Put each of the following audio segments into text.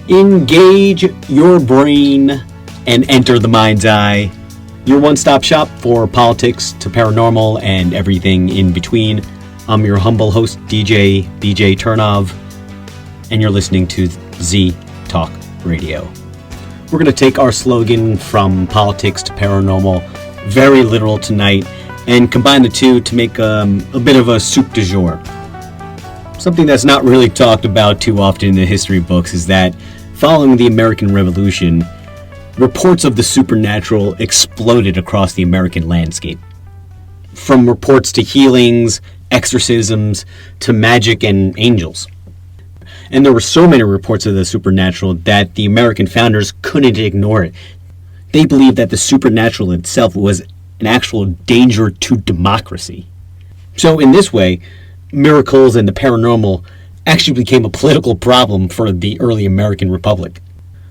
Engage your brain and enter the mind's eye. Your one-stop shop for politics to paranormal and everything in between. I'm your humble host, DJ Turnov, and you're listening to Z Talk Radio. We're going to take our slogan from politics to paranormal very literal tonight and combine the two to make a bit of a soup du jour. Something that's not really talked about too often in the history books is that following the American Revolution, reports of the supernatural exploded across the American landscape. From reports to healings, exorcisms, to magic and angels. And there were so many reports of the supernatural that the American founders couldn't ignore it. They believed that the supernatural itself was an actual danger to democracy. So in this way, miracles and the paranormal actually became a political problem for the early American Republic.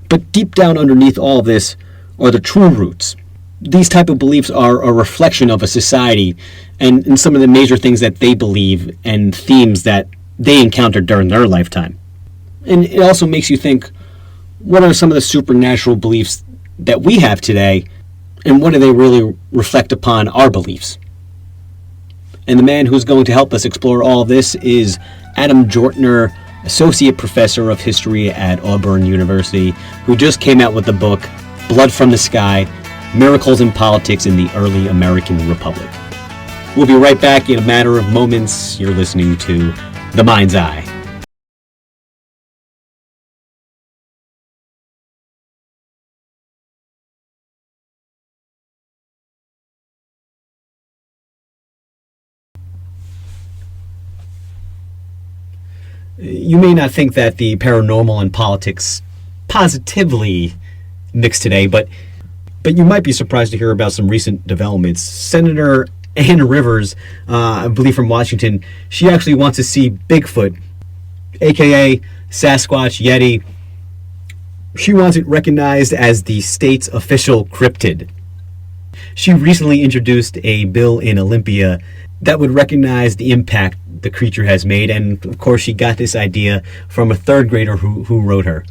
But deep down underneath all of this are the true roots. These type of beliefs are a reflection of a society and some of the major things that they believe and themes that they encountered during their lifetime. And it also makes you think, what are some of the supernatural beliefs that we have today, and what do they really reflect upon our beliefs? And the man who's going to help us explore all of this is Adam Jortner, Associate Professor of History at Auburn University, who just came out with the book, Blood from the Sky, Miracles in Politics in the Early American Republic. We'll be right back in a matter of moments. You're listening to The Mind's Eye. You may not think that the paranormal and politics positively mix today, but you might be surprised to hear about some recent developments. Senator Ann Rivers, I believe from Washington, she actually wants to see Bigfoot, aka Sasquatch, Yeti. She wants it recognized as the state's official cryptid. She recently introduced a bill in Olympia that would recognize the impact the creature has made, and of course she got this idea from a third grader who wrote her.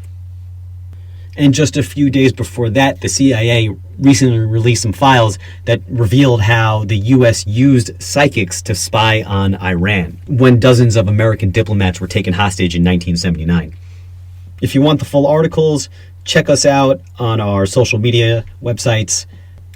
And just a few days before that, the CIA recently released some files that revealed how the U.S. used psychics to spy on Iran when dozens of American diplomats were taken hostage in 1979. If you want the full articles, check us out on our social media websites.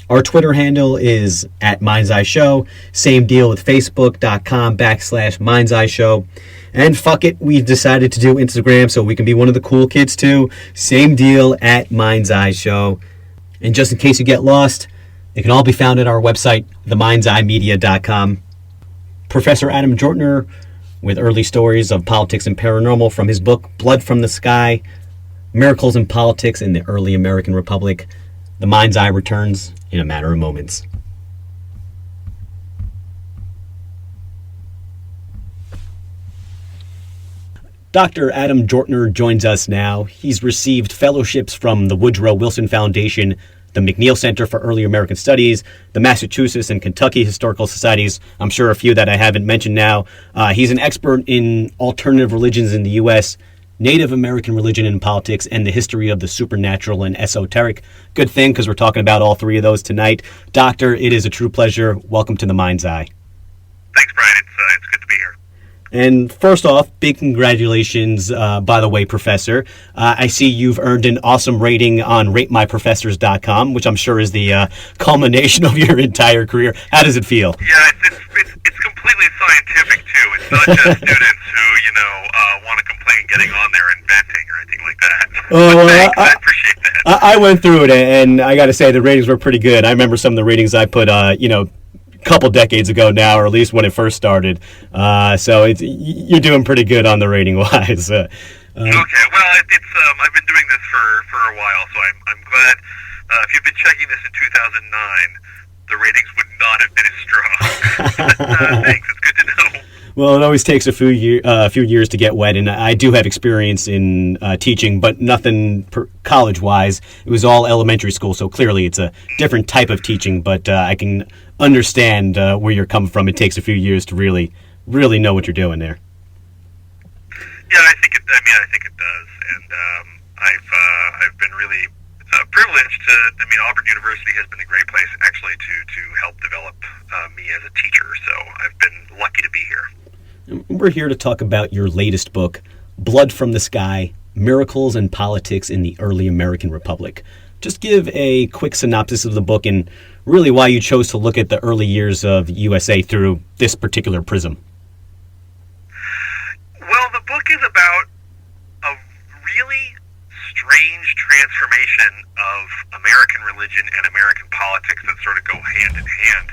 Our Twitter handle is @MindsEyeShow. Same deal with Facebook.com/MindsEyeShow. And fuck it, we decided to do Instagram so we can be one of the cool kids too. Same deal @MindsEyeShow. And just in case you get lost, it can all be found at our website, themindseyemedia.com. Professor Adam Jortner, with early stories of politics and paranormal from his book, Blood from the Sky, Miracles in Politics in the Early American Republic. The Mind's Eye returns in a matter of moments. Dr. Adam Jortner joins us now. He's received fellowships from the Woodrow Wilson Foundation, the McNeil Center for Early American Studies, the Massachusetts and Kentucky Historical Societies. I'm sure a few that I haven't mentioned now. He's an expert in alternative religions in the U.S., Native American religion and politics, and the history of the supernatural and esoteric. Good thing, because we're talking about all three of those tonight. Doctor, it is a true pleasure. Welcome to the Mind's Eye. Thanks, Brian. It's good to be here. And first off, big congratulations, by the way, Professor. I see you've earned an awesome rating on RateMyProfessors.com, which I'm sure is the culmination of your entire career. How does it feel? Yeah, it's completely scientific, too. It's not just students who, want to complain getting on there and venting or anything like that. Oh, thanks, I appreciate that. I went through it, and I got to say the ratings were pretty good. I remember some of the ratings I put, couple decades ago now, or at least when it first started. So you're doing pretty good on the rating wise. Okay, well, I've been doing this for a while, so I'm glad. If you've been checking this in 2009, the ratings would not have been as strong. Thanks, it's good to know. Well, it always takes a few years to get wet, and I do have experience in teaching, but nothing college-wise. It was all elementary school, so clearly it's a different type of teaching, but I can understand where you're coming from. It takes a few years to really know what you're doing there. Yeah, I think it does, and I've been really privileged to. I mean, Auburn University has been a great place actually to help develop me as a teacher. So I've been lucky to be here. We're here to talk about your latest book, Blood from the Sky: Miracles and Politics in the Early American Republic. Just give a quick synopsis of the book and really why you chose to look at the early years of USA through this particular prism. Well, the book is about a really strange transformation of American religion and American politics that sort of go hand in hand.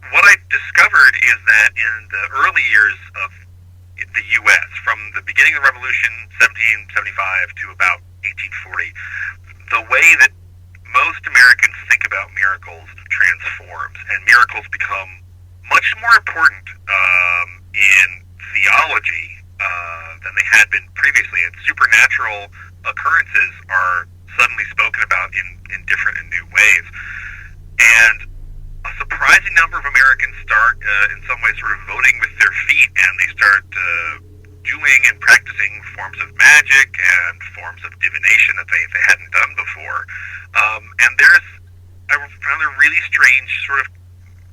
What I discovered is that in the early years of the U.S., from the beginning of the Revolution, 1775, to about 1840, the way that most Americans think about miracles transforms, and miracles become much more important in theology than they had been previously, and supernatural occurrences are suddenly spoken about in different and new ways. And a surprising number of Americans start, in some ways, sort of voting with their feet, and they start doing and practicing forms of magic and forms of divination that they hadn't done before. And I found a really strange sort of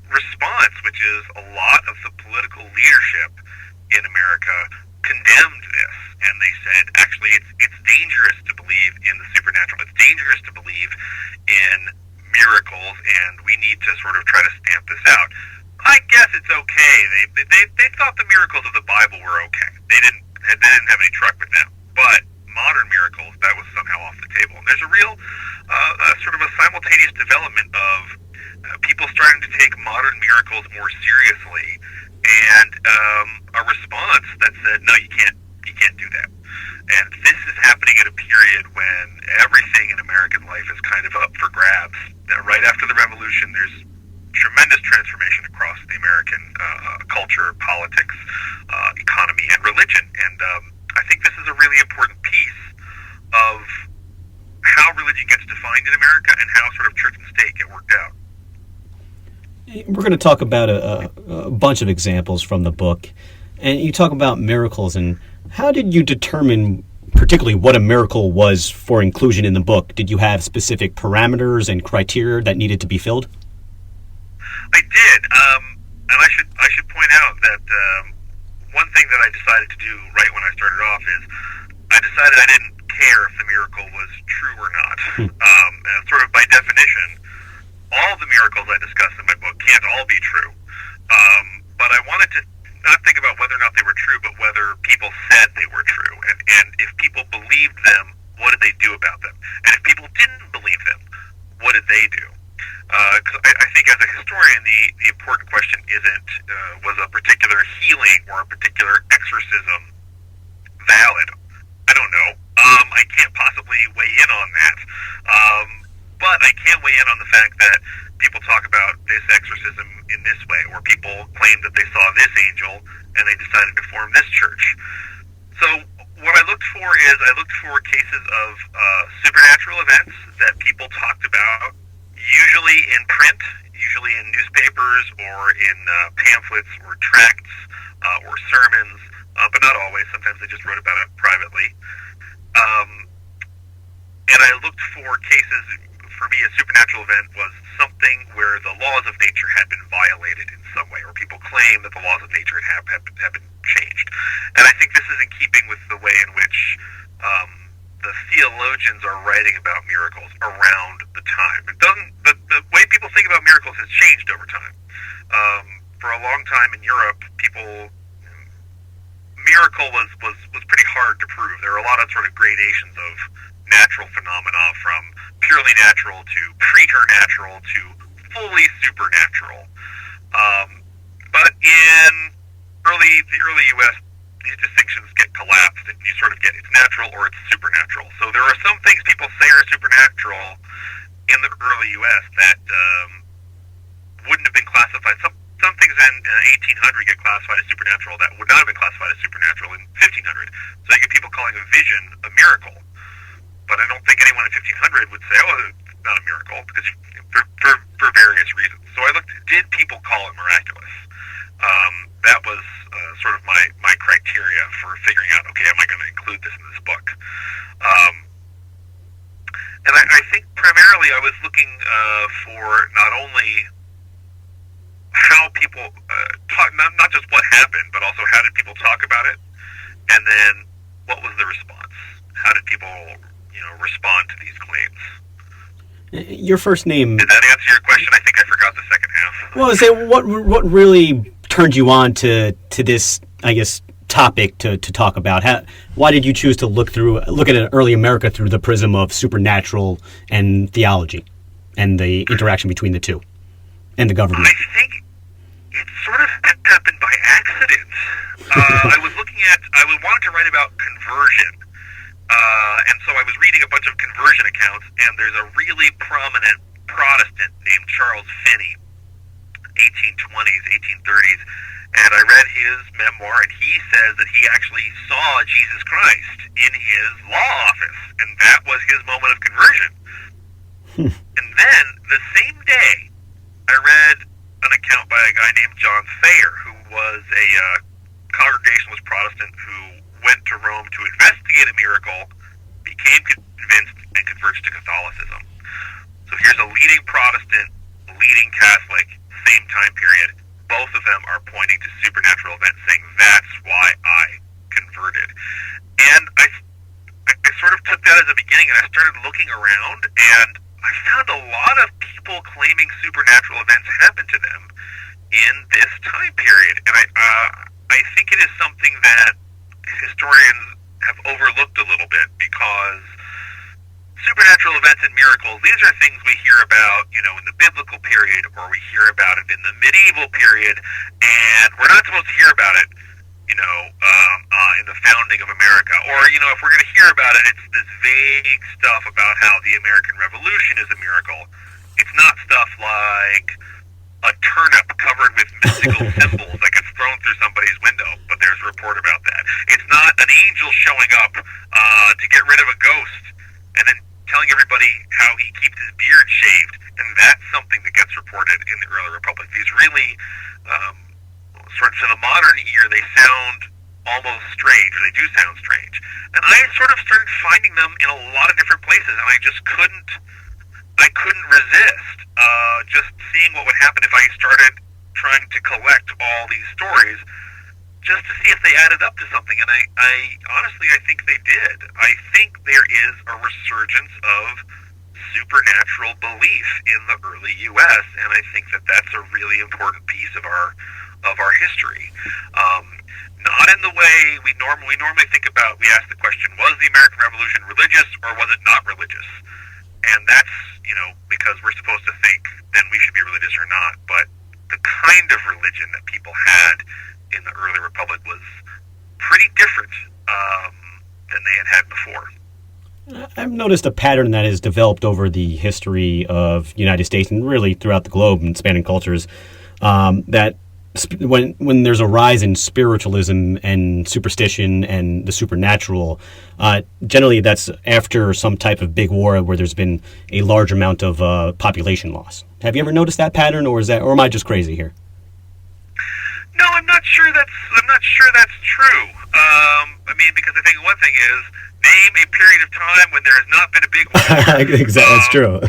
response, which is a lot of the political leadership in America condemned this, and they said, actually, it's dangerous to believe in the supernatural. It's dangerous to believe in miracles, and we need to sort of try to stamp this out. I guess it's okay. They thought the miracles of the Bible were okay. They didn't have any truck with them. But modern miracles, that was somehow off the table. And there's a real sort of a simultaneous development of people starting to take modern miracles more seriously, and a response that said, no, you can't do that. And this is happening at a period when everything in American life is kind of up for grabs. Right after the Revolution, there's tremendous transformation across the American culture, politics, economy, and religion. And I think this is a really important piece of how religion gets defined in America and how sort of church and state get worked out. We're going to talk about a bunch of examples from the book, and you talk about miracles. And how did you determine particularly what a miracle was for inclusion in the book? Did you have specific parameters and criteria that needed to be filled? I did, and I should point out that one thing that I decided to do right when I started off is I decided I didn't care if the miracle was true or not. And sort of by definition, all the miracles I discuss in my book can't all be true. But I wanted to not think about whether or not they were true, but whether people said they were true. And if people believed them, what did they do about them? And if people didn't believe them, what did they do? Because I think as a historian, the important question isn't was a particular healing or a particular exorcism valid? I don't know. I can't possibly weigh in on that. But I can weigh in on the fact that people talk about this exorcism in this way, or people claim that they saw this angel and they decided to form this church. So what I looked for cases of supernatural events that people talked about, usually in print, usually in newspapers or in pamphlets or tracts or sermons, but not always. Sometimes they just wrote about it privately. And I looked for cases. For me, a supernatural event was something where the laws of nature had been violated in some way, or people claim that the laws of nature have been changed. And I think this is in keeping with the way in which the theologians are writing about miracles around the time. The way people think about miracles has changed over time. For a long time in Europe, miracle was pretty hard to prove. There are a lot of sort of gradations of natural phenomena, from purely natural to preternatural to fully supernatural. But in the early U.S., these distinctions get collapsed, and you sort of get it's natural or it's supernatural. So there are some things people say are supernatural in the early U.S. that wouldn't have been classified. Some things in 1800 get classified as supernatural that would not have been classified as supernatural in 1500. So you get people calling a vision a miracle. But I don't think anyone in 1500 would say, oh, it's not a miracle, because for various reasons. So I looked, did people call it miraculous? That was sort of my criteria for figuring out, okay, am I going to include this in this book? for not only how people talk, not just what happened, but also how did people talk about it, and then what was the response? How did people, respond to these claims? Your first name... Did that answer your question? I think I forgot the second half. Well, say what really turned you on to this, I guess, topic to talk about? Why did you choose to look at early America through the prism of supernatural and theology and the interaction between the two and the government? I think it sort of happened by accident. I wanted to write about conversion, and so I was reading a bunch of conversion accounts, and there's a really prominent Protestant named Charles Finney, 1820s, 1830s, and I read his memoir, and he says that he actually saw Jesus Christ in his law office, and that was his moment of conversion. And then, the same day, I read an account by a guy named John Thayer, who was a Congregationalist Protestant who went to Rome to investigate a miracle, became convinced, and converts to Catholicism. So here's a leading Protestant, leading Catholic, same time period. Both of them are pointing to supernatural events, saying that's why I converted. And I sort of took that as a beginning, and I started looking around, and I found a lot of people claiming supernatural events happened to them in this time period. And I think it is something that historians have overlooked a little bit, because supernatural events and miracles, these are things we hear about, in the biblical period, or we hear about it in the medieval period, and we're not supposed to hear about it, in the founding of America. Or, if we're going to hear about it, it's this vague stuff about how the American Revolution is a miracle. It's not stuff like a turnip covered with mystical symbols that gets thrown through somebody's window, but there's a report about that. It's not an angel showing up to get rid of a ghost and then telling everybody how he keeps his beard shaved, and that's something that gets reported in the early Republic. These really, sort of to the modern ear, they sound almost strange, or they do sound strange. And I sort of started finding them in a lot of different places, and I couldn't resist just seeing what would happen if I started trying to collect all these stories, just to see if they added up to something. And I honestly, I think they did. I think there is a resurgence of supernatural belief in the early U.S., and I think that that's a really important piece of our history. Not in the way we normally think about. We ask the question: was the American Revolution religious, or was it not religious? And that's, because we're supposed to think then we should be religious or not. But the kind of religion that people had in the early Republic was pretty different than they had before. I've noticed a pattern that has developed over the history of the United States and really throughout the globe and spanning cultures, that when there's a rise in spiritualism and superstition and the supernatural, generally that's after some type of big war where there's been a large amount of population loss. Have you ever noticed that pattern, or am I just crazy here? No, I'm not sure that's true. Because I think one thing is, name a period of time when there has not been a big war. Exactly, that's true.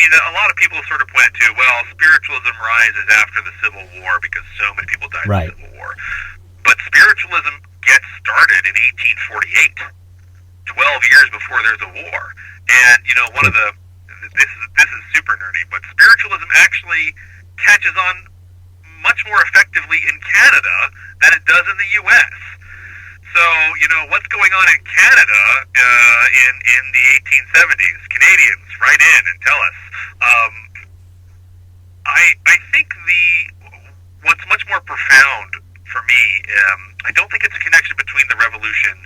A lot of people sort of pointed to, spiritualism rises after the Civil War because so many people died in the Civil War. But spiritualism gets started in 1848, 12 years before there's a war. And, this is super nerdy, but spiritualism actually catches on much more effectively in Canada than it does in the U.S. So, what's going on in Canada in the 1870s? Canadians, write in and tell us. I think what's much more profound for me, I don't think it's a connection between the revolution.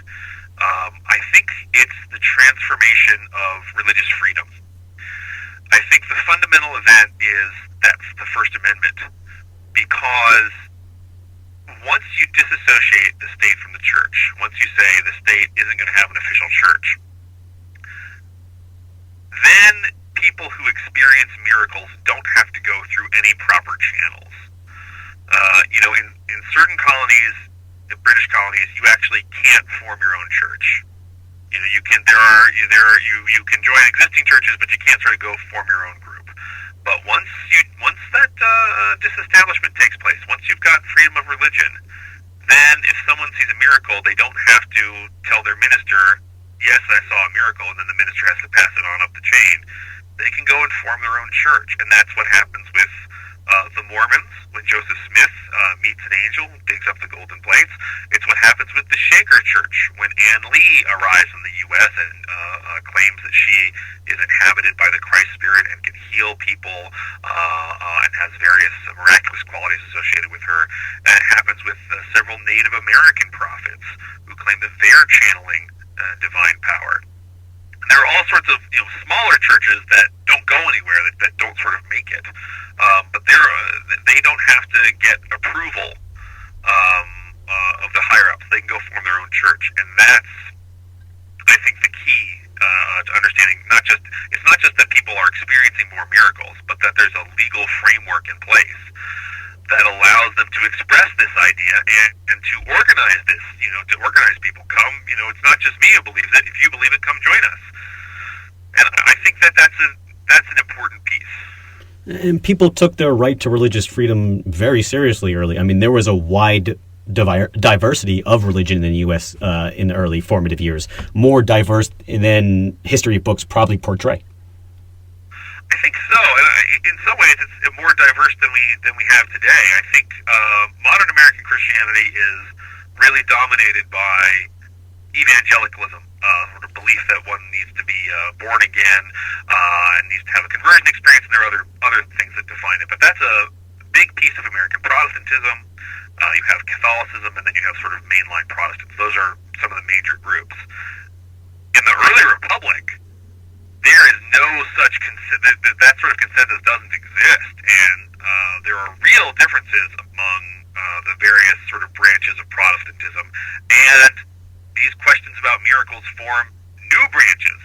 I think it's the transformation of religious freedom. I think the fundamental event is that's the First Amendment, because once you disassociate the state from the church, once you say the state isn't going to have an official church, then people who experience miracles don't have to go through any proper channels. In certain colonies, the British colonies, you actually can't form your own church. You can you can join existing churches, but you can't sort of go form your own group. But once that disestablishment takes place, once you've got freedom of religion, then if someone sees a miracle, they don't have to tell their minister, "Yes, I saw a miracle," and then the minister has to pass it on up the chain. They can go and form their own church, and that's what happens with the Mormons when Joseph Smith meets an angel, digs up the golden plates. It's what happens with the Shaker Church when Ann Lee arrives in the U.S. and claims that she is inhabited by the Christ Spirit and can heal people and has various miraculous qualities associated with her. And it happens with several Native American prophets who claim that they're channeling divine power. And there are all sorts of smaller churches that don't go anywhere, that don't sort of make it. But they don't have to get approval of the higher-ups. They can go form their own church. And that's, I think, the key to understanding it's not just that people are experiencing more miracles, but that there's a legal framework in place that allows them to express this idea and to organize this, to organize people. Come, it's not just me who believes it. If you believe it, come join us. And I think that's an important piece. And people took their right to religious freedom very seriously early. I mean, there was a wide diversity of religion in the U.S. In the early formative years, more diverse than history books probably portray. I think so. And in some ways, it's more diverse than we have today. I think modern American Christianity is really dominated by evangelicalism, sort of belief that one needs to be born again and needs to have a conversion experience, and there are other things that define it. But that's a big piece of American Protestantism. You have Catholicism, and then you have sort of mainline Protestants. Those are some of the major groups. In the early Republic, there is no such that sort of consensus doesn't exist, and there are real differences among the various sort of branches of Protestantism, and these questions about miracles form new branches.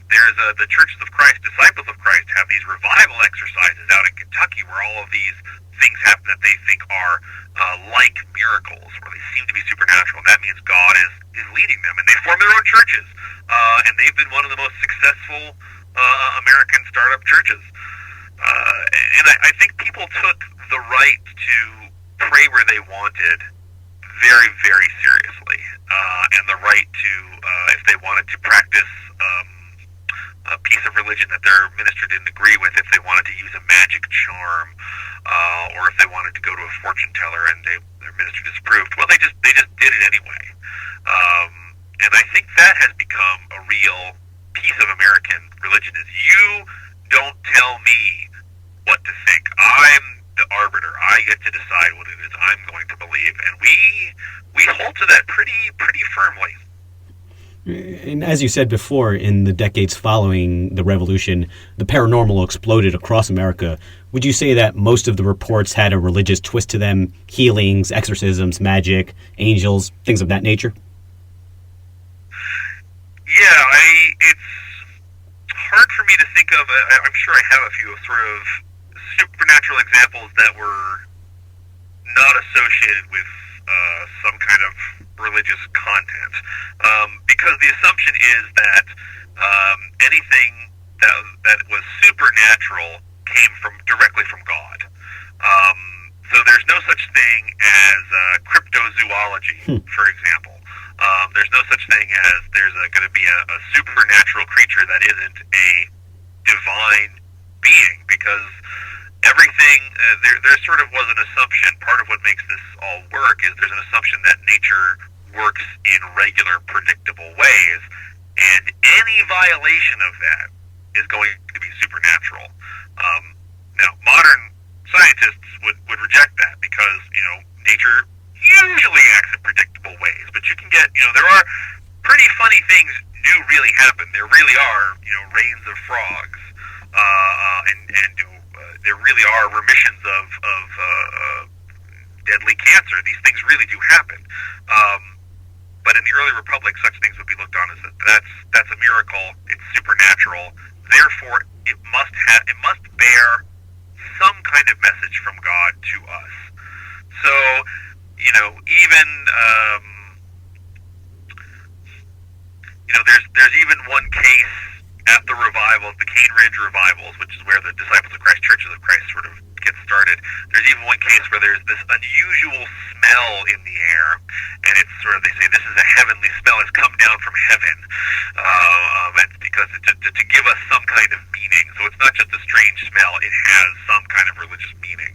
There's the Churches of Christ, Disciples of Christ, have these revival exercises out in Kentucky where all of these things happen that they think are like miracles, or they seem to be supernatural, and that means God is leading them. And they form their own churches, and they've been one of the most successful American startup churches. And I think people took the right to pray where they wanted very, very seriously, and the right to, if they wanted to practice a piece of religion that their minister didn't agree with, if they wanted to use a magic charm, or if they wanted to go to a fortune teller and their minister disapproved, well, they just did it anyway. And I think that has become a real piece of American religion, is you don't tell me what to think. I'm the arbiter. I get to decide what it is I'm going to believe, and we hold to that pretty firmly. And as you said before, in the decades following the revolution, the paranormal exploded across America. Would you say that most of the reports had a religious twist to them? Healings, exorcisms, magic, angels, things of that nature? Yeah, it's hard for me to think of. I'm sure I have a few sort of supernatural examples that were not associated with some kind of religious content, because the assumption is that anything that was supernatural came directly from God. So there's no such thing as cryptozoology, for example. There's no such thing as there's going to be a supernatural creature that isn't a divine being, because everything, there sort of was an assumption. Part of what makes this all work is there's an assumption that nature works in regular, predictable ways, and any violation of that is going to be supernatural. Now, modern scientists would reject that because, nature usually acts in predictable ways, but you can get, there are pretty funny things do really happen. There really are, rains of frogs, and there really are remissions of deadly cancer. These things really do happen. But in the early republic, such things would be looked on as that's a miracle. It's supernatural. Therefore, it must bear some kind of message from God to us. So, even there's even one case at the revivals, the Cane Ridge revivals, which is where the Disciples of Christ, Churches of Christ sort of gets started. There's even one case where there's this unusual smell in the air, and it's sort of, they say this is a heavenly smell. It's come down from heaven. It's because to give us some kind of meaning. So it's not just a strange smell; it has some kind of religious meaning.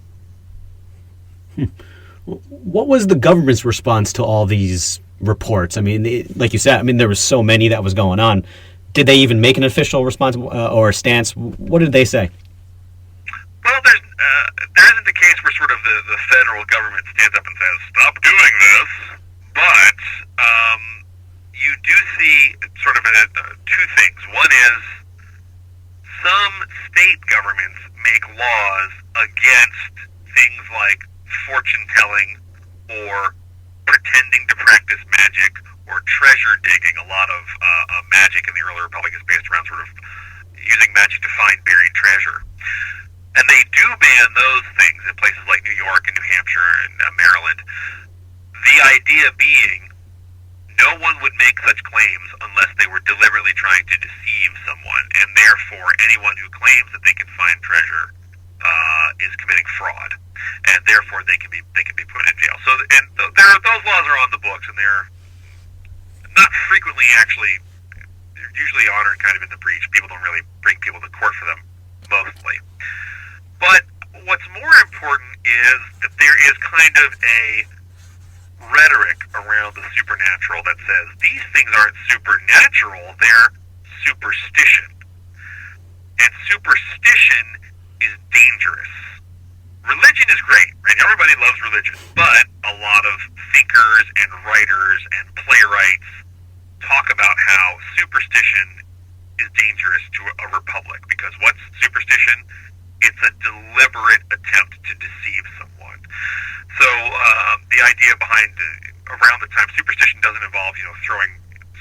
What was the government's response to all these reports? I mean, like you said, there was so many that was going on. Did they even make an official response or a stance? What did they say? Well, there isn't a case where sort of the federal government stands up and says, stop doing this, but you do see sort of two things. One is some state governments make laws against things like fortune-telling or pretending to practice magic or treasure digging. A lot of magic in the early republic is based around sort of using magic to find buried treasure. And they do ban those things in places like New York and New Hampshire and Maryland. The idea being, no one would make such claims unless they were deliberately trying to deceive someone, and therefore anyone who claims that they can find treasure is committing fraud, and therefore they can be put in jail. So, and those laws are on the books, and they're not frequently actually. They're usually honored kind of in the breach. People don't really bring people to court for them, mostly. But what's more important is that there is kind of a rhetoric around the supernatural that says these things aren't supernatural, they're superstition. And superstition is dangerous. Religion is great, right? Everybody loves religion, but a lot of thinkers and writers and playwrights talk about how superstition is dangerous to a republic, because what's superstition? It's a deliberate attempt to deceive someone. So the idea behind around the time superstition doesn't involve throwing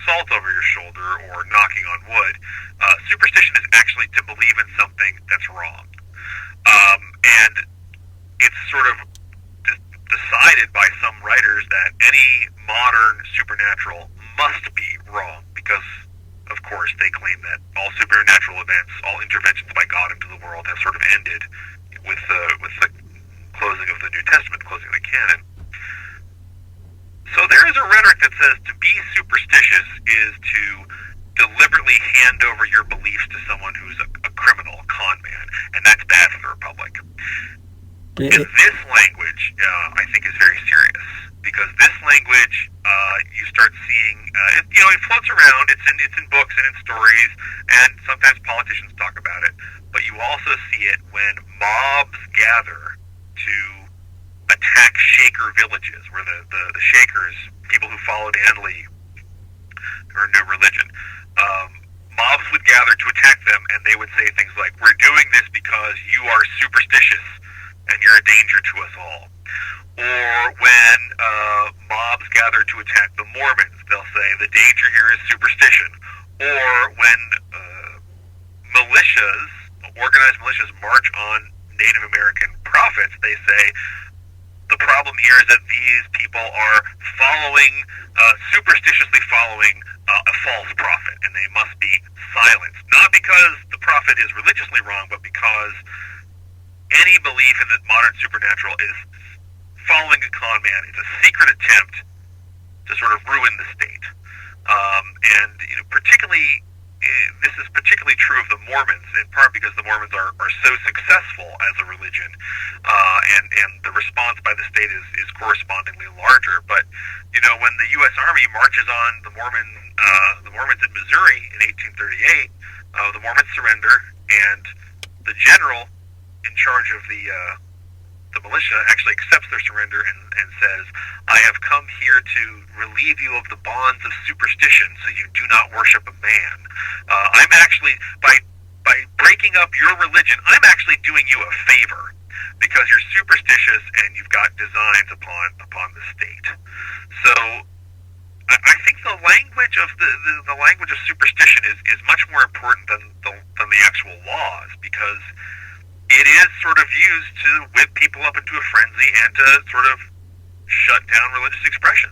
salt over your shoulder or knocking on wood. Superstition is actually to believe in something that's wrong, and it's sort of decided by some writers that any modern supernatural must be wrong because, of course, they claim that all supernatural events, all interventions by God into the world have sort of ended with the closing of the New Testament, closing of the canon. So there is a rhetoric that says to be superstitious is to deliberately hand over your beliefs to someone who's a criminal, a con man, and that's bad for the Republic. And this language, I think, is very serious, because this language, you start seeing, it floats around, it's in books and in stories, and sometimes politicians talk about it, but you also see it when mobs gather to attack Shaker villages, where the Shakers, people who followed Anli, or no religion, mobs would gather to attack them, and they would say things like, we're doing this because you are superstitious, and you're a danger to us all. Or when mobs gather to attack the Mormons, they'll say the danger here is superstition. Or when organized militias march on Native American prophets, they say the problem here is that these people are superstitiously following a false prophet, and they must be silenced. Not because the prophet is religiously wrong, but because any belief in the modern supernatural is following a con man. It's a secret attempt to sort of ruin the state. And particularly, this is particularly true of the Mormons, in part because the Mormons are so successful as a religion, and the response by the state is correspondingly larger. But when the U.S. Army marches on the Mormons in Missouri in 1838, the Mormons surrender, and the general in charge of the militia actually accepts their surrender and says, I have come here to relieve you of the bonds of superstition so you do not worship a man. I'm actually, by breaking up your religion, I'm actually doing you a favor because you're superstitious and you've got designs upon the state. So I think the language of the language of superstition is much more important than the actual laws, because it is sort of used to whip people up into a frenzy and to sort of shut down religious expression.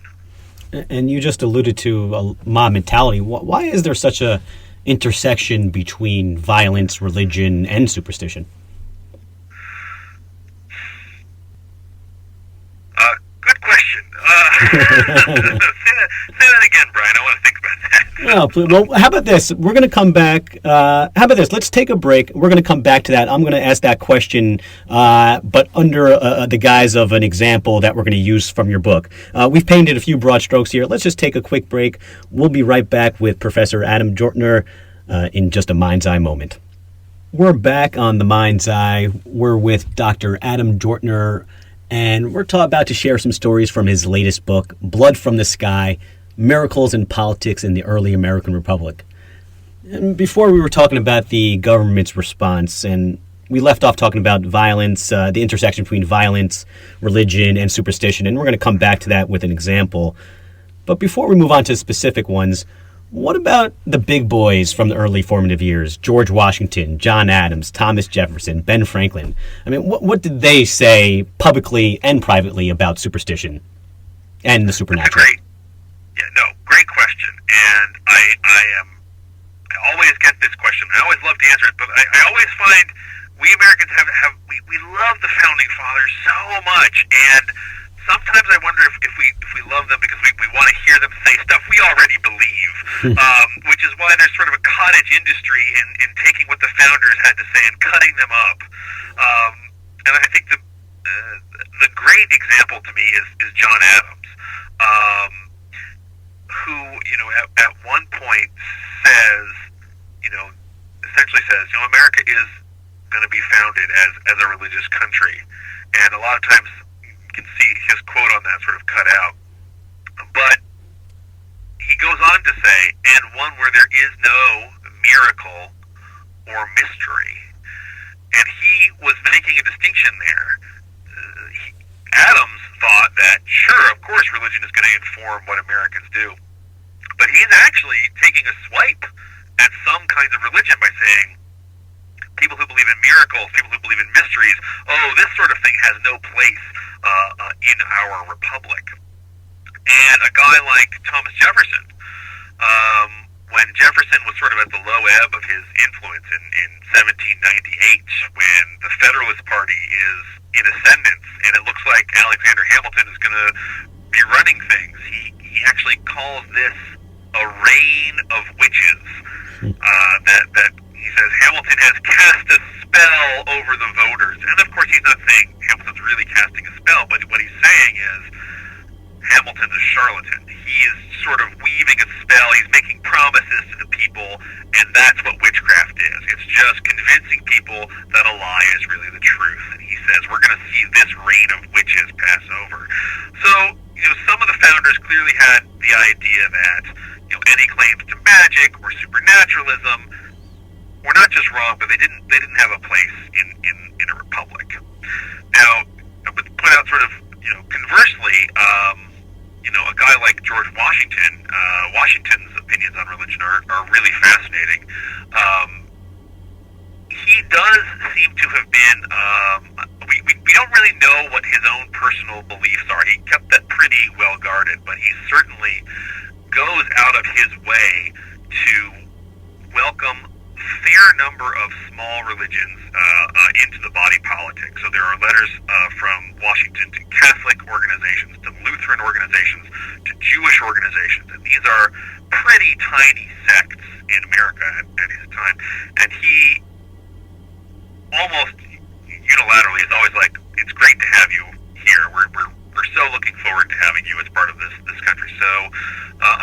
And you just alluded to a mob mentality. Why is there such a intersection between violence, religion, and superstition? Good question. Say that again, Brian. I want to think about that. Well, how about this? We're going to come back. How about this? Let's take a break. We're going to come back to that. I'm going to ask that question, but under the guise of an example that we're going to use from your book. We've painted a few broad strokes here. Let's just take a quick break. We'll be right back with Professor Adam Jortner in just a mind's eye moment. We're back on the Mind's Eye. We're with Dr. Adam Jortner, and we're about to share some stories from his latest book, Blood from the Sky, Miracles in Politics in the Early American Republic. And before we were talking about the government's response, and we left off talking about violence, the intersection between violence, religion, and superstition, and we're going to come back to that with an example. But before we move on to specific ones, what about the big boys from the early formative years? George Washington, John Adams, Thomas Jefferson, Ben Franklin. I mean, what did they say publicly and privately about superstition and the supernatural? Great question. And I always get this question. I always love to answer it, but I always find we Americans we love the founding fathers so much, and sometimes I wonder if we love them because we want to hear them say stuff we already believe, which is why there's sort of a cottage industry in taking what the founders had to say and cutting them up. And I think the great example to me is John Adams, who at one point essentially says America is going to be founded as a religious country, and a lot of times can see his quote on that sort of cut out. But he goes on to say, and one where there is no miracle or mystery. And he was making a distinction there. Adams thought that, sure, of course religion is going to inform what Americans do. But he's actually taking a swipe at some kinds of religion by saying, people who believe in miracles, people who believe in mysteries, this sort of thing has no place in our republic. And a guy like Thomas Jefferson, when Jefferson was sort of at the low ebb of his influence in 1798, when the Federalist Party is in ascendance, and it looks like Alexander Hamilton is going to be running things, he actually calls this a reign of witches. That he says Hamilton has cast a spell over the voters. And of course he's not saying Hamilton's really casting a spell, but what he's saying is Hamilton's a charlatan. He is sort of weaving a spell. He's making promises to the people, and that's what witchcraft is. It's just convincing people that a lie is really the truth. And he says we're going to see this reign of witches pass over. So, some of the founders clearly had the idea that, any claims to magic or supernaturalism were not just wrong, but they didn't have a place in a republic. Now, I would point out sort of, conversely, a guy like George Washington, Washington's opinions on religion are really fascinating. He does seem to have been, we don't really know what his own personal beliefs are. He kept that pretty well guarded, but he certainly goes out of his way to welcome fair number of small religions into the body politic. So there are letters from Washington to Catholic organizations, to Lutheran organizations, to Jewish organizations, and these are pretty tiny sects in America at his time. And he almost unilaterally is always like, "It's great to have you here. We're so looking forward to having you as part of this country." So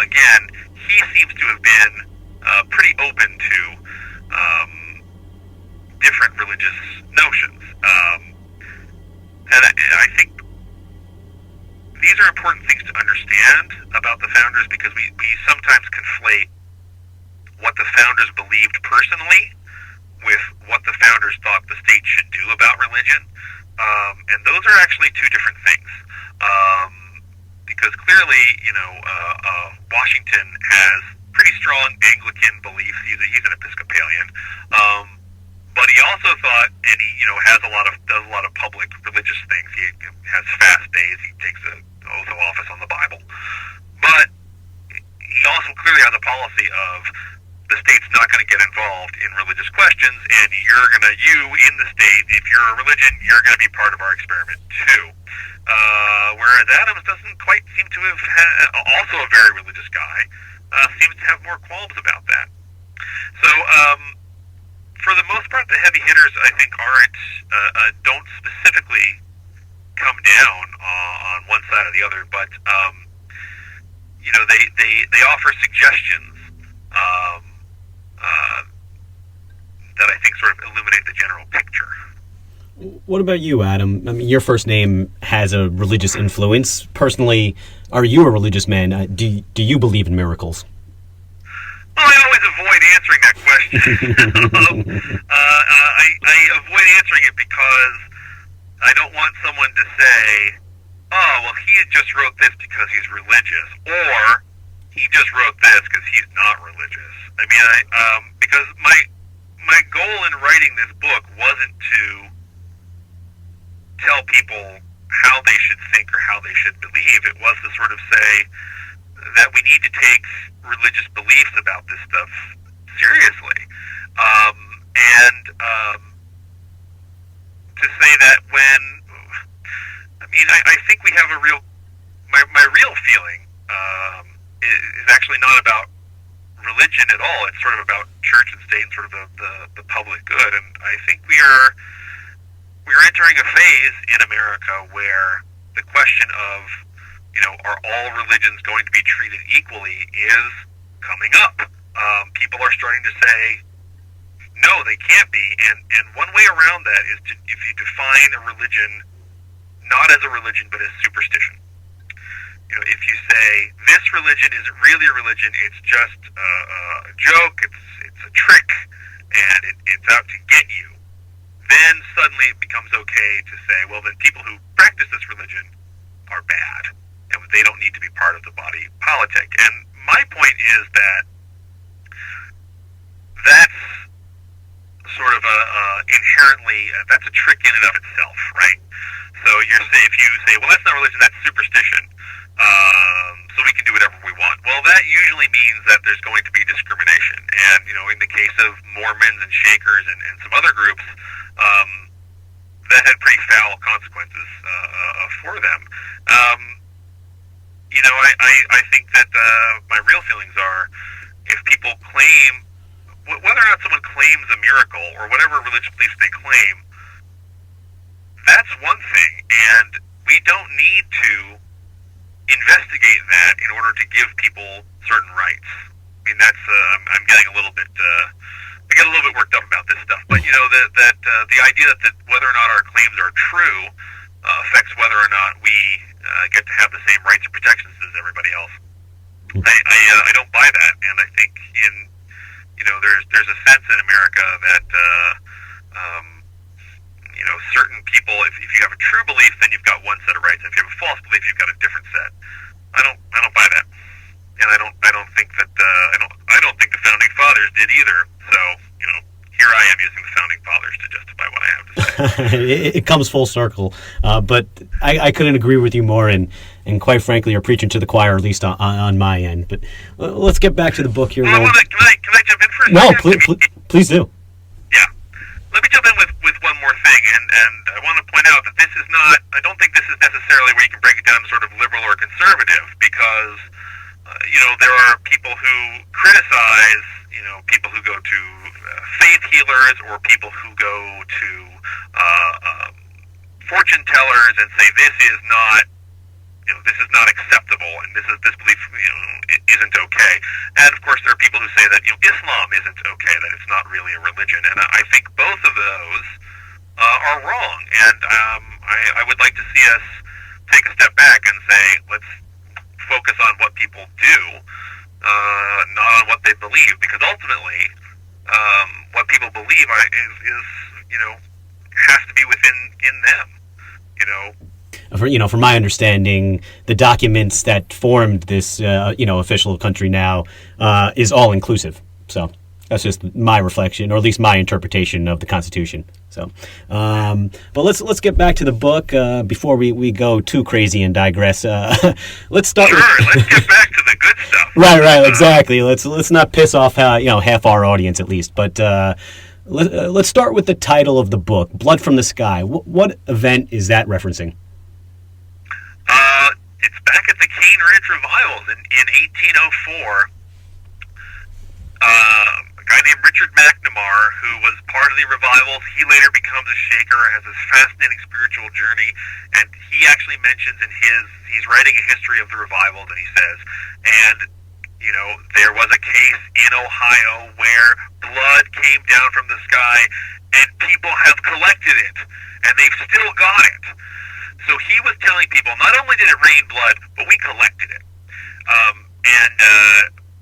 again, he seems to have been pretty open to different religious notions. And I think these are important things to understand about the founders, because we sometimes conflate what the founders believed personally with what the founders thought the state should do about religion. And those are actually two different things. Because clearly, Washington has pretty strong Anglican beliefs. He's an Episcopalian, but he also thought, and he does a lot of public religious things. He has fast days. He takes an oath of office on the Bible. But questions, and you in the state, if you're a religion, you're gonna be part of our experiment too. Whereas Adams doesn't quite seem to have also a very religious guy, seems to have more qualms about that. So, for the most part, the heavy hitters, I think, don't specifically come down on one side or the other, but they offer suggestions that I think sort of illuminate the general picture. What about you, Adam? I mean, your first name has a religious influence. Personally, are you a religious man? Do you believe in miracles? Well, I always avoid answering that question. I avoid answering it because I don't want someone to say, oh, well, he just wrote this because he's religious, or he just wrote this because he's not religious. I mean, because my goal in writing this book wasn't to tell people how they should think or how they should believe. It was to sort of say that we need to take religious beliefs about this stuff seriously. To say that I think we have my real feeling is actually not about religion at all. It's sort of about church and state and sort of the public good. And I think we're entering a phase in America where the question of, are all religions going to be treated equally is coming up. People are starting to say, no, they can't be. And one way around that is if you define a religion not as a religion but as superstition. If you say this religion isn't really a religion, it's just a joke, it's a trick, and it's out to get you, then suddenly it becomes okay to say, well, then people who practice this religion are bad, and they don't need to be part of the body politic. And my point is that that's sort of inherently, that's a trick in and of itself, right? So if you say, well, that's not religion, that's superstition, so we can do whatever we want. Well, that usually means that there's going to be discrimination. And, in the case of Mormons and Shakers and some other groups, that had pretty foul consequences for them. I think that my real feelings are, if people claim, whether or not someone claims a miracle or whatever religious beliefs they claim, that's one thing, and we don't need to investigate that in order to give people certain rights. I mean, that's I'm getting a little bit I get a little bit worked up about this stuff, but the idea that whether or not our claims are true affects whether or not we get to have the same rights and protections as everybody else. I don't buy that, and I think there's a sense in America that certain people, if you have a true belief, then you've got one set of rights. If you have a false belief, you've got a different set. I don't buy that, and I don't think that I don't think the founding fathers did either. So here I am using the founding fathers to justify what I have to say. It comes full circle, but I couldn't agree with you more, and quite frankly, you're preaching to the choir, at least on my end. But let's get back to the book here. Well, can I jump in for a second? No, please do. Yeah. Let me jump in with one more thing, and I want to point out that this is not, I don't think this is necessarily where you can break it down to sort of liberal or conservative, because, there are people who criticize, people who go to faith healers or people who go to fortune tellers and say this is not acceptable, and this belief isn't okay. And of course, there are people who say that Islam isn't okay, that it's not really a religion. And I think both of those are wrong. And I would like to see us take a step back and say, let's focus on what people do, not on what they believe, because ultimately, what people believe is has to be within them. From my understanding, the documents that formed this, official country now, is all inclusive. So that's just my reflection, or at least my interpretation of the Constitution. So, but let's get back to the book before we go too crazy and digress. Let's start. Sure, let's get back to the good stuff. Right, exactly. Let's not piss off half our audience at least. But Let's start with the title of the book, Blood from the Sky. What event is that referencing? It's back at the Cane Ridge Revivals in 1804. A guy named Richard McNamara, who was part of the revivals, he later becomes a Shaker, has this fascinating spiritual journey, and he actually mentions he's writing a history of the revivals, and he says, and there was a case in Ohio where blood came down from the sky, and people have collected it, and they've still got it. So he was telling people, not only did it rain blood, but we collected it.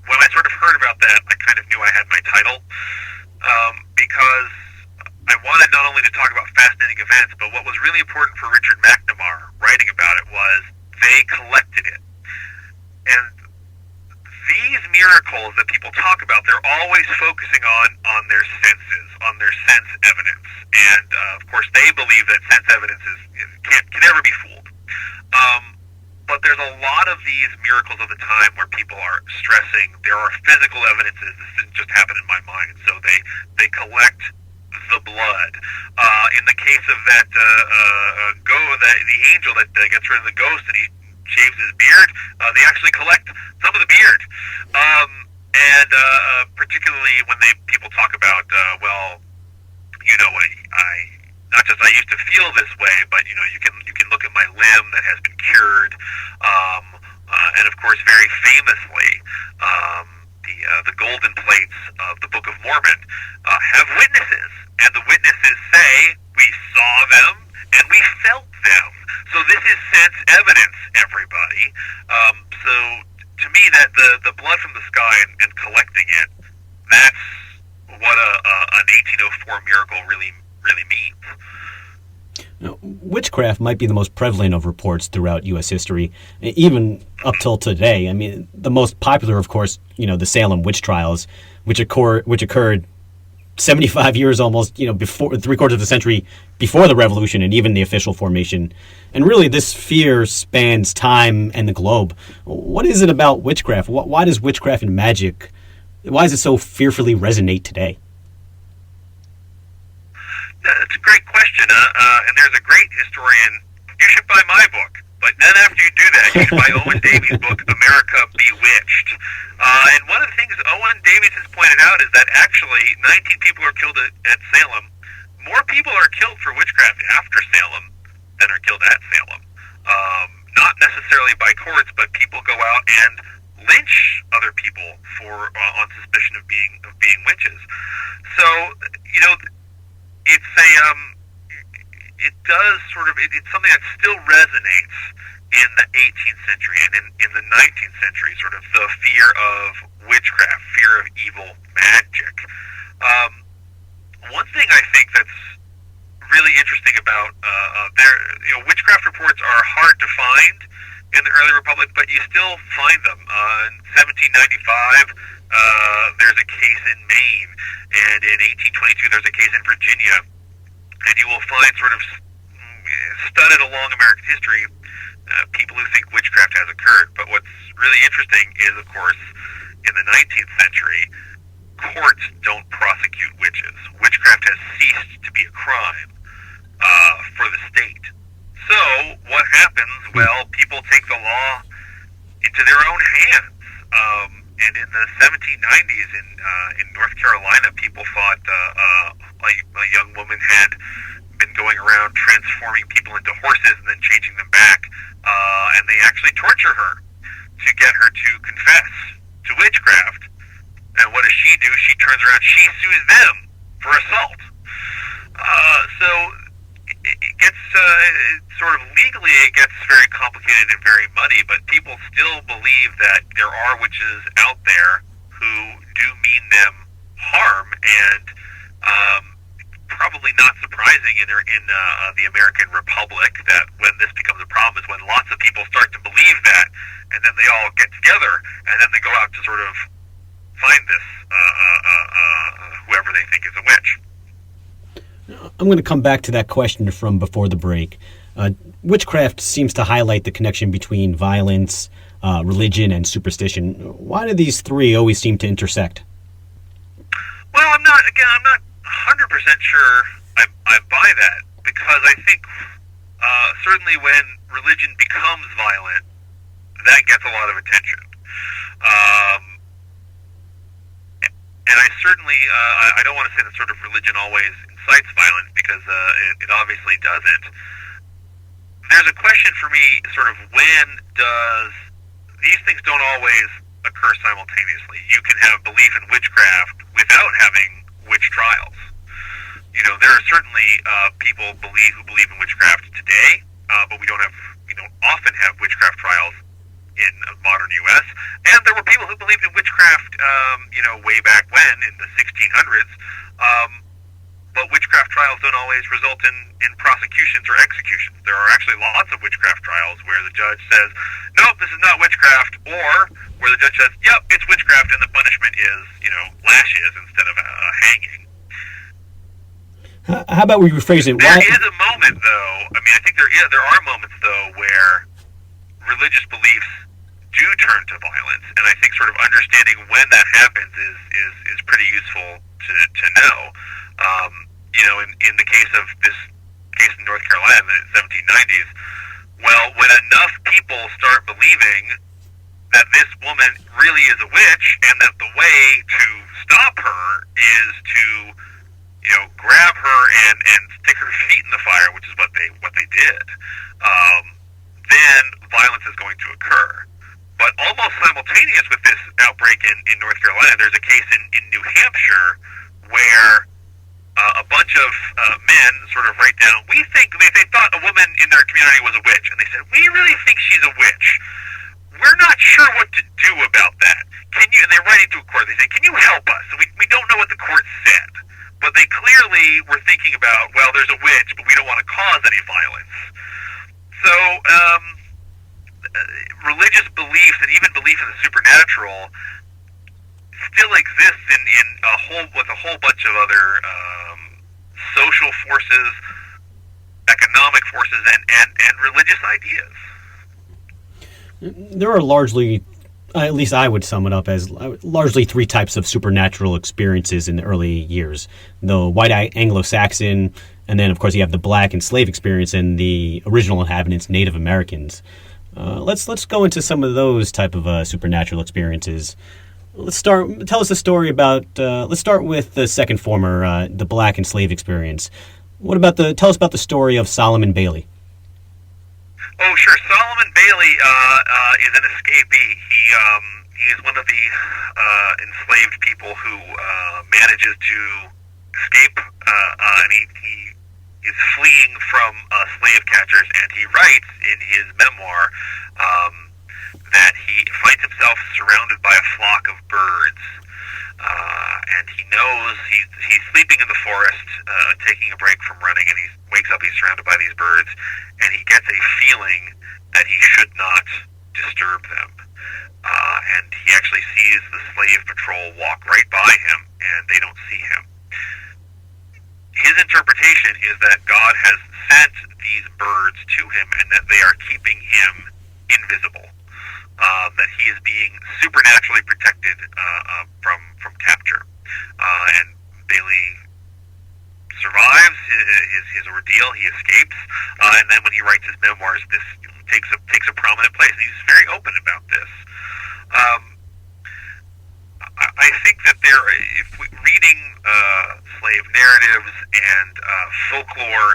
When I sort of heard about that, I kind of knew I had my title, because I wanted not only to talk about fascinating events, but what was really important for Richard McNamara writing about it was they collected it. And these miracles that people talk about, they're always focusing on their senses, on their sense evidence. And, of course, they believe that sense evidence can never be fooled. But there's a lot of these miracles of the time where people are stressing there are physical evidences. This didn't just happen in my mind. So they collect the blood. In the case of that the angel that gets rid of the ghost and he shaves his beard, they actually collect some of the beard. Particularly when people talk about, I used to feel this way, but you can look at my limb that has been cured, and of course, very famously, the golden plates of the Book of Mormon have witnesses, and the witnesses say we saw them and we felt them. So this is sense evidence, everybody. So to me, that the blood from the sky and collecting it, that's what an 1804 miracle really means. Now, witchcraft might be the most prevalent of reports throughout U.S. history, even up till today. I mean, the most popular, of course, the Salem witch trials, which occurred 75 years almost, before, 3/4 of the century before the Revolution and even the official formation. And really, this fear spans time and the globe. What is it about witchcraft? Why does witchcraft and magic, why does it so fearfully resonate today? That's a great question, and there's a great historian. You should buy my book, but then after you do that, you should buy Owen Davies' book, America Bewitched. And one of the things Owen Davies has pointed out is that actually 19 people are killed at Salem. More people are killed for witchcraft after Salem than are killed at Salem. Not necessarily by courts, but people go out and lynch other people on suspicion of being witches. So it's something that still resonates in the 18th century and in the 19th century, sort of the fear of witchcraft, fear of evil magic. One thing I think that's really interesting about witchcraft reports are hard to find in the early republic, but you still find them. In 1795, there's a case in Maine, and in 1822, there's a case in Virginia, and you will find sort of studded along American history people who think witchcraft has occurred. But what's really interesting is, of course, in the 19th century, courts don't prosecute witches. Witchcraft has ceased to be a crime for the state. So what happens? Well, people take the law into their own hands. And in the 1790s in North Carolina, people thought a young woman had been going around transforming people into horses and then changing them back, and they actually torture her to get her to confess to witchcraft. And what does she do? She turns around, she sues them for assault. So it gets sort of legally, it gets very complicated and very muddy, but people still believe that there are witches out there who do mean them harm, and probably not surprising in the American Republic that when this becomes a problem is when lots of people start to believe that, and then they all get together, and then they go out to sort of find this whoever they think is a witch. I'm going to come back to that question from before the break. Witchcraft seems to highlight the connection between violence, religion, and superstition. Why do these three always seem to intersect? Well, I'm not 100% sure I buy that, because I think certainly when religion becomes violent, that gets a lot of attention. And I certainly, I don't want to say that sort of religion always incites violence, because it obviously doesn't. There's a question for me, sort of, when does, these things don't always occur simultaneously. You can have belief in witchcraft without having witch trials. You know, there are certainly people who believe in witchcraft today, but we don't often have witchcraft trials in modern U.S. And there were people who believed in witchcraft, way back when, in the 1600s. But witchcraft trials don't always result in prosecutions or executions. There are actually lots of witchcraft trials where the judge says, nope, this is not witchcraft, or where the judge says, yep, it's witchcraft, and the punishment is, lashes instead of hanging. How about we rephrase it? There is a moment, though. I mean, I think there are moments, though, where religious beliefs do turn to violence, and I think sort of understanding when that happens is pretty useful to know. In the case of this case in North Carolina in the 1790s, well, when enough people start believing that this woman really is a witch, and that the way to stop her is to grab her and stick her feet in the fire, which is what they did, then violence is going to occur. But almost simultaneous with this outbreak in North Carolina, there's a case in New Hampshire where a bunch of men sort of write down, we think, they thought a woman in their community was a witch, and they said, we really think she's a witch. We're not sure what to do about that. And they're writing to a court, they say, can you help us? And we don't know what the court said. But they clearly were thinking about, well, there's a witch, but we don't want to cause any violence. So, religious beliefs and even belief in the supernatural still exists with a whole bunch of other social forces, economic forces, and religious ideas. There are largely, at least I would sum it up as largely three types of supernatural experiences in the early years. The white Anglo-Saxon, and then of course you have the black and slave experience and the original inhabitants, Native Americans. Let's go into some of those type of supernatural experiences. Tell us a story about, let's start with the second former, the black and slave experience. Tell us about the story of Solomon Bailey. Oh, sure. Solomon Bailey is an escapee. He is one of the enslaved people who manages to escape, and he is fleeing from slave catchers, and he writes in his memoir that he finds himself surrounded by a flock of birds, and he knows he's sleeping in the forest, taking a break from running, and he wakes up, he's surrounded by these birds, and he gets a feeling that he should not disturb them. And he actually sees the slave patrol walk right by him, and they don't see him. His interpretation is that God has sent these birds to him and that they are keeping him invisible, that he is being supernaturally protected from capture. And Bailey survives his ordeal. He escapes, and then when he writes his memoirs, this takes a prominent place. And he's very open about this. I think that reading slave narratives and folklore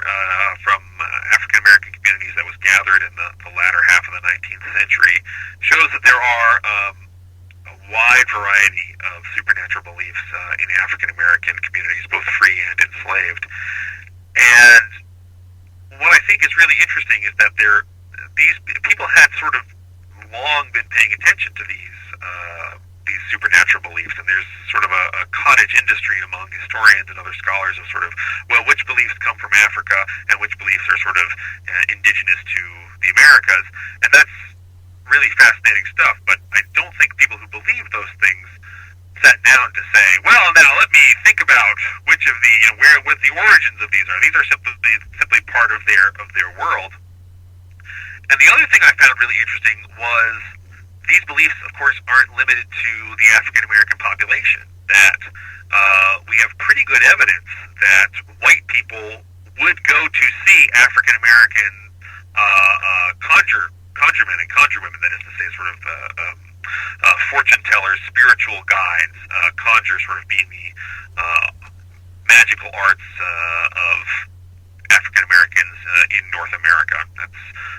from African American communities that was gathered in the latter half of the 19th century shows that there are a wide variety of supernatural beliefs in African American communities, both free and enslaved. And what I think is really interesting is that these people had sort of long been paying attention to these supernatural beliefs, and there's sort of a cottage industry among historians and other scholars of sort of, well, which beliefs come from Africa and which beliefs are sort of indigenous to the Americas, and that's really fascinating stuff. But I don't think people who believe those things sat down to say, well, now let me think about which of the what the origins of these are. These are simply part of their world. And the other thing I found really interesting was these beliefs, of course, aren't limited to the African American population. that we have pretty good evidence that white people would go to see African American conjuremen and conjurewomen, that is to say, sort of fortune tellers, spiritual guides, conjures sort of being the magical arts of African Americans in North America.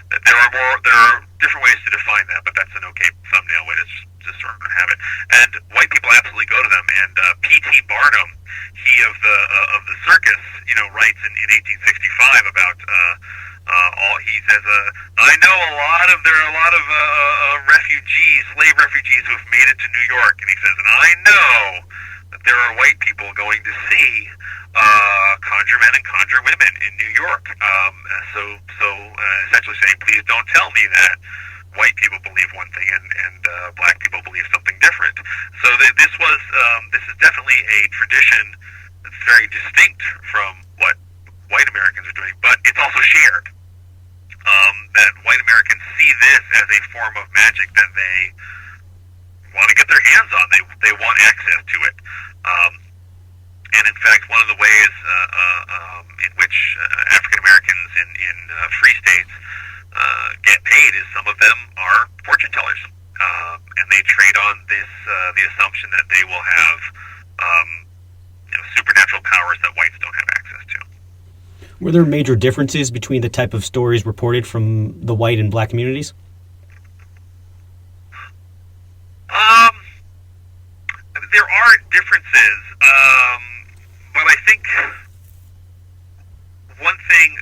There are different ways to define that, but that's an okay thumbnail way to just sort of have it. And white people absolutely go to them. And P.T. Barnum, he of the circus, writes in 1865 about he says, I know there are a lot of slave refugees who have made it to New York, and he says, and I know that there are white people going to see conjuremen and conjurewomen in New York. So essentially saying, please don't tell me that white people believe one thing and black people believe something different. So this is definitely a tradition that's very distinct from what white Americans are doing, but it's also shared. That white Americans see this as a form of magic that they want to get their hands on. They want access to it. And in fact, one of the ways in which African Americans in free states get paid is some of them are fortune tellers, and they trade on the assumption that they will have supernatural powers that whites don't have access to. Were there major differences between the type of stories reported from the white and black communities? There are differences, but I think one thing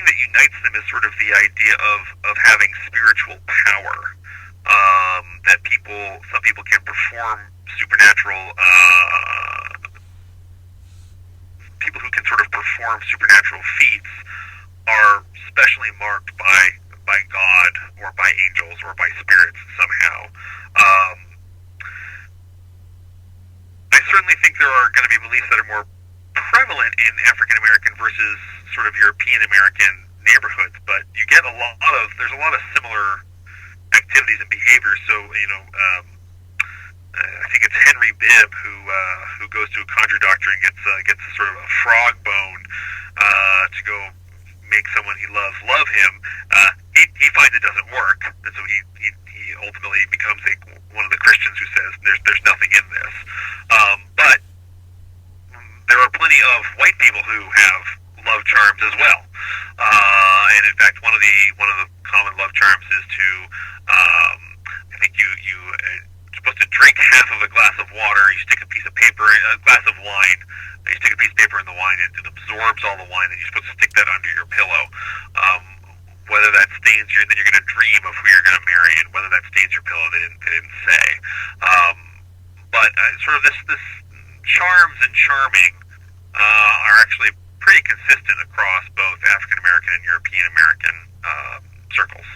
that unites them is sort of the idea of having spiritual power. That some people can perform supernatural. People who can sort of perform supernatural feats are specially marked by God or by angels or by spirits somehow. I certainly think there are going to be beliefs that are more prevalent in African American versus sort of European American neighborhoods, but there's a lot of similar activities and behaviors. So I think it's Henry Bibb who goes to a conjure doctor and gets sort of a frog bone to go make someone he loves love him. He finds it doesn't work, and so he ultimately becomes one of the Christians who says there's nothing in this. But there are plenty of white people who have love charms as well, and in fact, one of the common love charms is to I think you're supposed to drink half of a glass of water. You stick a glass of wine. You stick a piece of paper in the wine. It absorbs all the wine, and you're supposed to stick that under your pillow. Whether that stains then you're going to dream of who you're going to marry, and whether that stains your pillow, they didn't say. But sort of this charms and charming are actually pretty consistent across both African American and European American circles.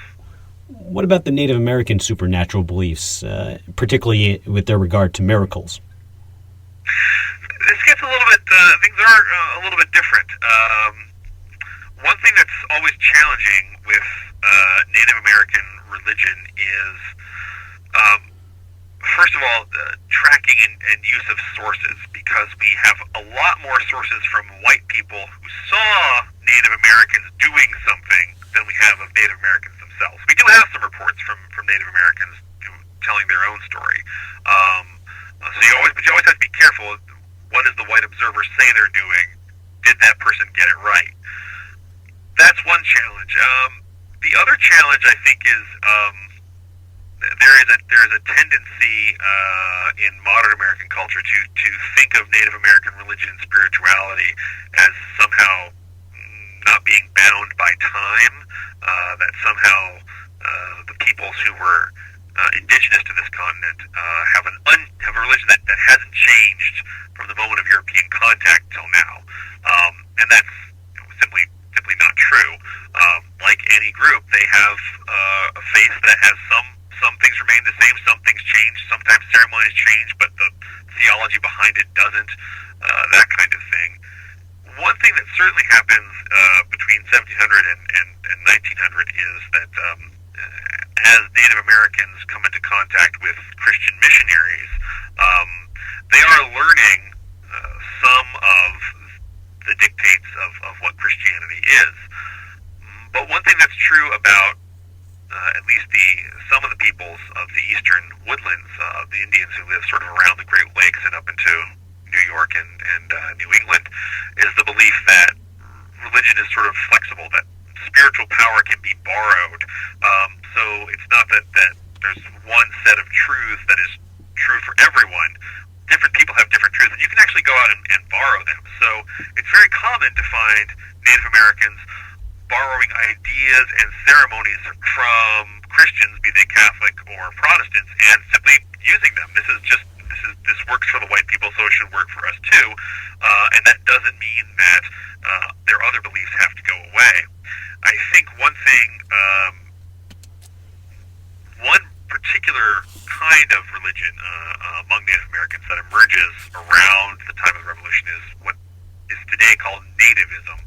What about the Native American supernatural beliefs, particularly with their regard to miracles? This gets things are a little bit different. One thing that's always challenging with Native American religion is, first of all, tracking and use of sources, because we have a lot more sources from white people who saw Native Americans doing something than we have of Native Americans themselves. We do have some reports from Native Americans telling their own story. So you always have to be careful. What does the white observer say they're doing? Did that person get it right? That's one challenge. The other challenge, I think, is there is a tendency in modern American culture to think of Native American religion and spirituality as somehow not being bound by time. That somehow the peoples who were indigenous to this continent have a religion that hasn't changed from the moment of European contact till now, and that's simply not true. Like any group, they have a faith that has some things remain the same, some things change, sometimes ceremonies change, but the theology behind it doesn't. That kind of thing. One thing that certainly happens between 1700 and 1900 is that as Native Americans come into contact with Christian missionaries, they are learning some of the dictates of what Christianity is. But one thing that's true about at least some of the peoples of the eastern woodlands, the Indians who live sort of around the Great Lakes and up into New York and New England, is the belief that religion is sort of flexible, that spiritual power can be borrowed. So it's not that there's one set of truths that is true for everyone. Different people have different truths, and you can actually go out and borrow them. So it's very common to find Native Americans borrowing ideas and ceremonies from Christians, be they Catholic or Protestants, and simply using them. This works for the white people, so it should work for us too. And that doesn't mean that their other beliefs have to go away. I think one particular kind of religion among Native Americans that emerges around the time of the Revolution is what is today called nativism.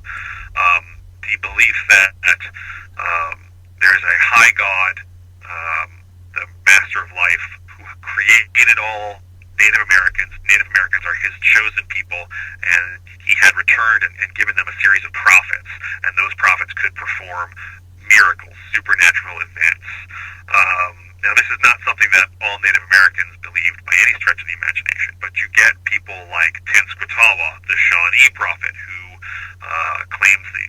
The belief that there's a high God, the master of life, who created all Native Americans. Native Americans are his chosen people, and he had returned and given them a series of prophets, and those prophets could perform miracles, supernatural events. Now, this is not something that all Native Americans believed by any stretch of the imagination, but you get people like Tenskwatawa, the Shawnee prophet, who claims that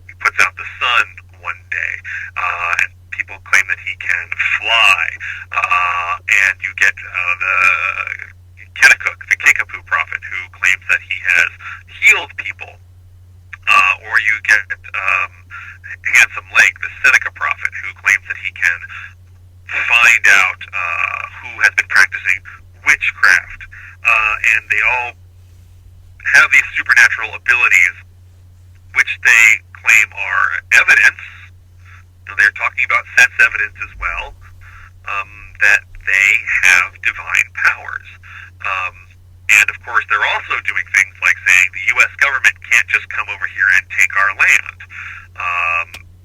he puts out the sun one day, and people claim that he can fly. And you get the Kennecook, the Kickapoo prophet, who claims that he has healed people. Or you get Handsome Lake, the Seneca prophet, who claims that he can find out who has been practicing witchcraft. And they all have these supernatural abilities, which they claim are evidence. Now, they're talking about sense evidence as well, that they have divine powers. And, of course, they're also doing things like saying the U.S. government can't just come over here and take our land.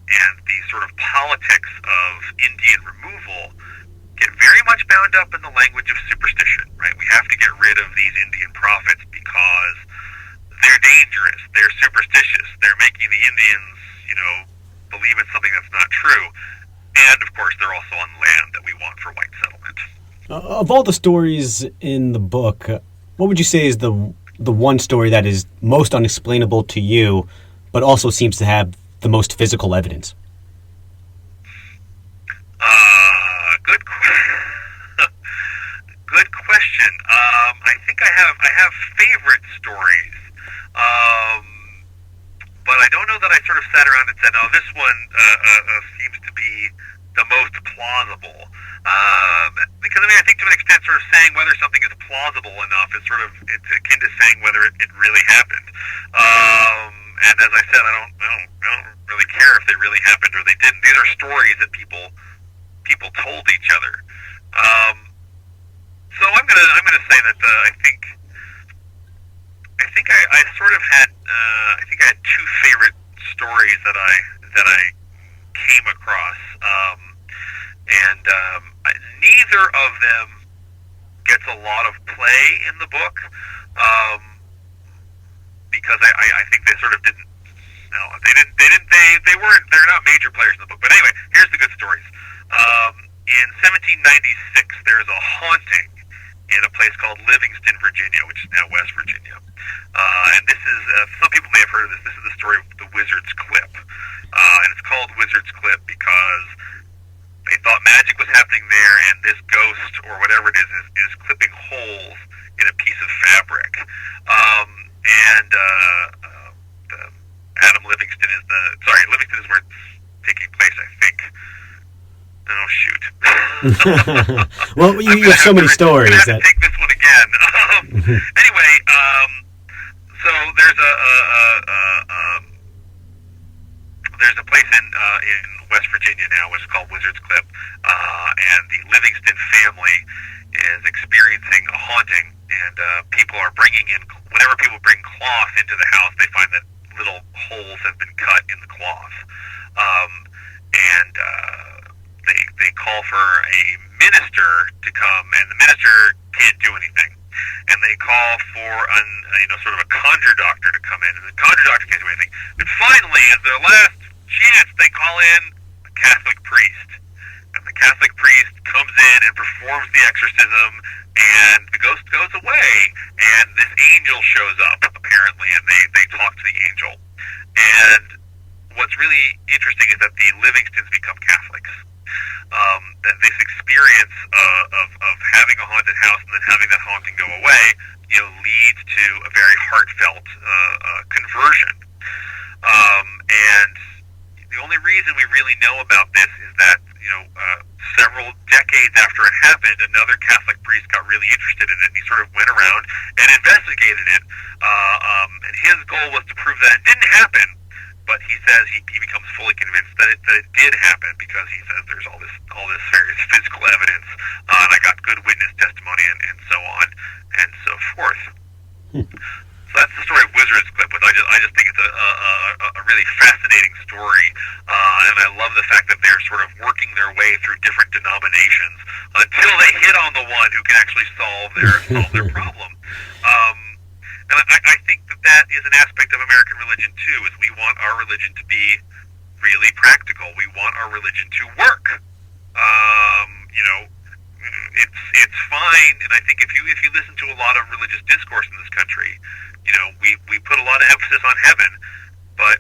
And the sort of politics of Indian removal get very much bound up in the language of superstition, right? We have to get rid of these Indian prophets because they're dangerous, they're superstitious, they're making the Indians, believe in something that's not true. And, of course, they're also on land that we want for white settlement. Of all the stories in the book, what would you say is the one story that is most unexplainable to you, but also seems to have the most physical evidence? Good question. I think I have favorite stories, but I don't know that I sort of sat around and said, "No, this one seems to be the most plausible." Because I think to an extent, sort of saying whether something is plausible enough is it's akin to saying whether it really happened. And as I said, I don't really care if they really happened or they didn't. These are stories that people told each other. So I'm gonna say that I think I sort of had I think I had two favorite stories that I came across, and neither of them gets a lot of play in the book. Because I think they sort of didn't. No, they're not major players in the book. But anyway, here's the good stories. In 1796, there's a haunting in a place called Livingston, Virginia, which is now West Virginia. And this is some people may have heard of this. This is the story of the Wizard's Clip, and it's called Wizard's Clip because they thought magic was happening there, and this ghost or whatever it is clipping holes in a piece of fabric. And Livingston is where it's taking place, I think. Oh, shoot. Well, you have so many stories. I'm going to have to take this one again. Anyway, so there's a place in West Virginia now which is called Wizard's Clip, and the Livingston family is experiencing a haunting, and people are bringing in, whenever people bring cloth into the house, they find that little holes have been cut in the cloth. And they call for a minister to come, and the minister can't do anything. And they call for sort of a conjure doctor to come in, and the conjure doctor can't do anything. And finally, as their last chance, they call in a Catholic priest. And the Catholic priest comes in and performs the exorcism, and the ghost goes away. And this angel shows up, apparently, and they talk to the angel. And what's really interesting is that the Livingstons become Catholics. That this experience of having a haunted house and then having that haunting go away, leads to a very heartfelt conversion. And the only reason we really know about this is that several decades after it happened, another Catholic priest got really interested in it. He sort of went around and investigated it, and his goal was to prove that it didn't happen. But he says he becomes fully convinced that it did happen, because he says there's all this various physical evidence, and I got good witness testimony and so on and so forth. So that's the story of Wizard's Clip, which I just think it's a really fascinating story, and I love the fact that they're sort of working their way through different denominations until they hit on the one who can actually solve their problem. And I think that is an aspect of American religion, too, is we want our religion to be really practical. We want our religion to work. It's fine, and I think if you listen to a lot of religious discourse in this country, we put a lot of emphasis on heaven, but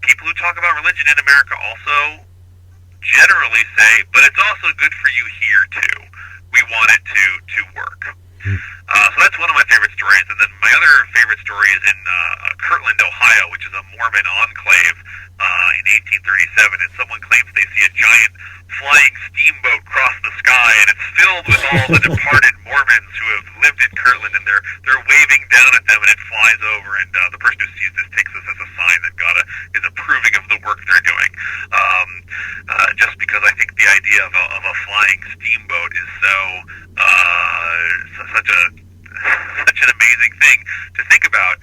people who talk about religion in America also generally say, but it's also good for you here, too. We want it to work. So that's one of my favorite stories. And then my other favorite story is in Kirtland, Ohio, which is a Mormon enclave in 1837. And someone claims they see a giant flying steamboat cross the sky, and it's filled with all the departed Mormons who have lived in Kirtland, and they're waving down at them, and it flies over. And the person who sees this takes this as a sign that God is approving of the work they're doing. Just because I think the idea of a flying steamboat is such an amazing thing to think about.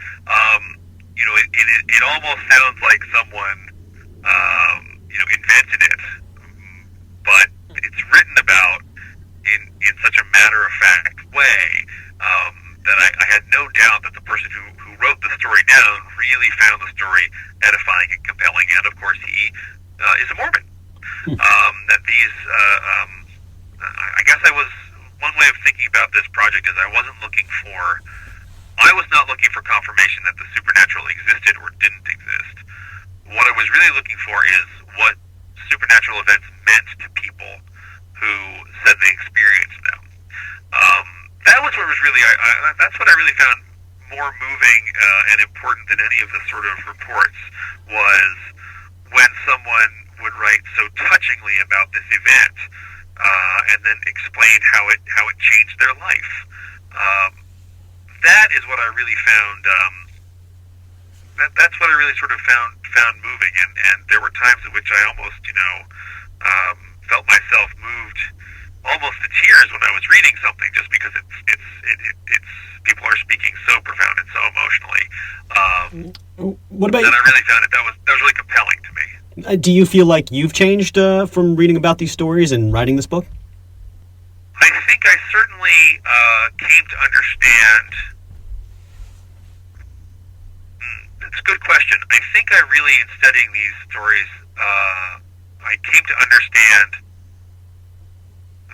It almost sounds like someone invented it, but it's written about in such a matter-of-fact way that I had no doubt that the person who wrote the story down really found the story edifying and compelling. And of course, he is a Mormon. That these, I guess one way of thinking about this project is I was not looking for confirmation that the supernatural existed or didn't exist. What I was really looking for is what supernatural events meant to people who said they experienced them. That was what was really, that's what I really found more moving and important than any of the sort of reports, was when someone would write so touchingly about this event, and then explain how it changed their life. That is what I really found. That's what I really sort of found moving, and there were times at which I almost, felt myself moved almost to tears when I was reading something, just because it's people are speaking so profound and so emotionally. What about? And I really found that was really compelling to me. Do you feel like you've changed from reading about these stories and writing this book? I think I certainly came to understand. That's a good question. I think I really, in studying these stories, I came to understand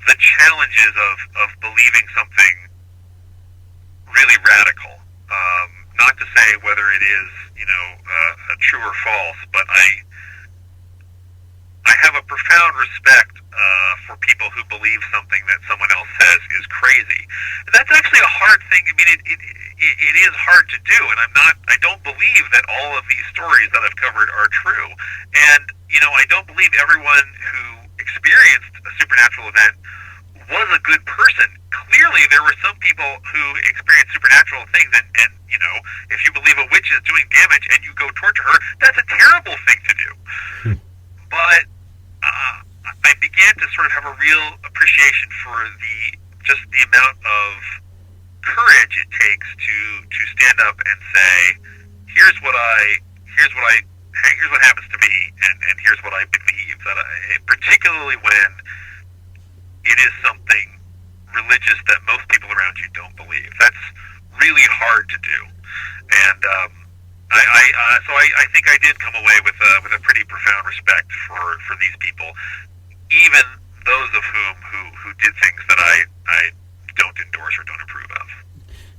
the challenges of believing something really radical. Not to say whether it is, true or false, but I have a profound respect for people who believe something that someone else says is crazy. And that's actually a hard thing. I mean, it is hard to do, and I don't believe that all of these stories that I've covered are true. And, I don't believe everyone who experienced a supernatural event was a good person. Clearly, there were some people who experienced supernatural things, and if you believe a witch is doing damage and you go torture her, that's a terrible thing to do. But I began to sort of have a real appreciation for the amount of courage it takes to stand up and say, here's what I hey, here's what happens to me, and here's what I believe. Particularly when it is something religious that most people around you don't believe. That's really hard to do. And I think I did come away with a pretty profound respect for these people, even those of whom who did things that I don't endorse or don't approve of.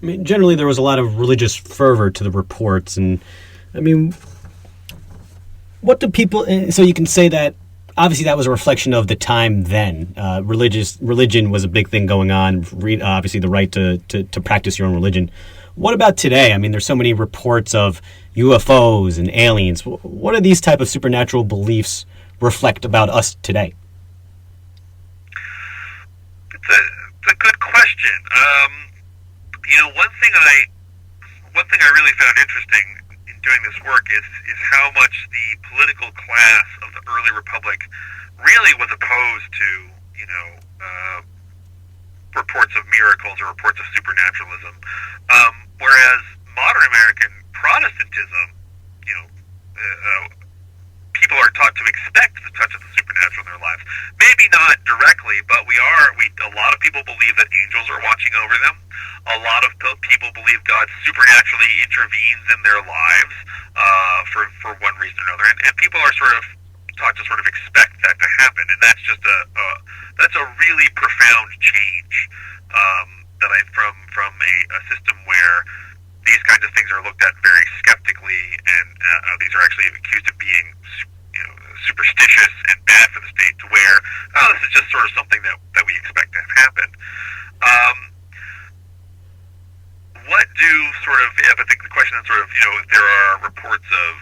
I mean, generally there was a lot of religious fervor to the reports, and I mean, what do people? So you can say that obviously that was a reflection of the time then. Religion was a big thing going on. Obviously, the right to practice your own religion. What about today? I mean, there's so many reports of UFOs and aliens. What do these type of supernatural beliefs reflect about us today? It's a good question. One thing I really found interesting in doing this work is how much the political class of the early republic really was opposed to reports of miracles or reports of supernaturalism, whereas modern American Protestantism, people are taught to expect the touch of the supernatural in their lives. Maybe not directly, but a lot of people believe that angels are watching over them. A lot of people believe God supernaturally intervenes in their lives for one reason or another, and people are sort of taught to sort of expect that to happen, and that's just that's a really profound change from a system where these kinds of things are looked at very skeptically, and these are actually accused of being superstitious and bad for the state, to where this is just sort of something that we expect to have happen. What do I think the question is if there are reports of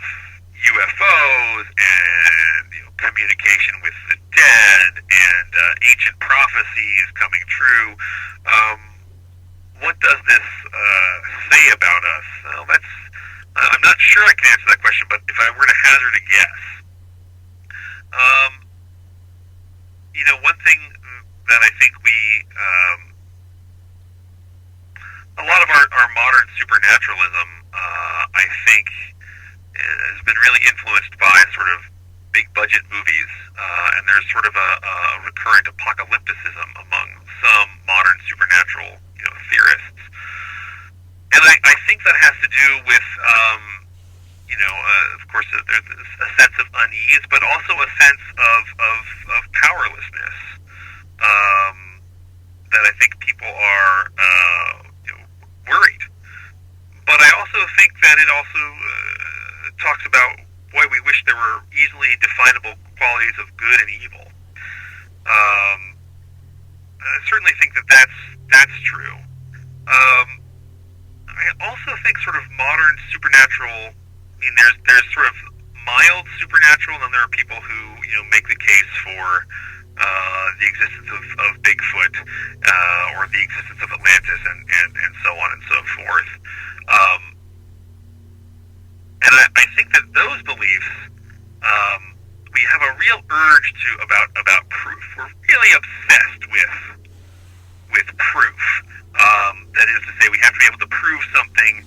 UFOs and communication with the dead and ancient prophecies coming true, what does this say about us? Well, I'm not sure I can answer that question, but if I were to hazard a guess, one thing that I think a lot of our modern supernaturalism, I think, has been really influenced by sort of big budget movies, and there's sort of a recurrent apocalypticism among some modern supernatural theorists, and I think that has to do with of course there's a sense of unease, but also a sense of powerlessness, that I think people are worried. But I also think that it also talks about, boy, we wish there were easily definable qualities of good and evil. I certainly think that's true. I also think sort of modern supernatural, there's sort of mild supernatural, and then there are people who make the case for the existence of Bigfoot, or the existence of Atlantis, and so on and so forth. And I think that those beliefs, we have a real urge about proof. We're really obsessed with proof. That is to say, we have to be able to prove something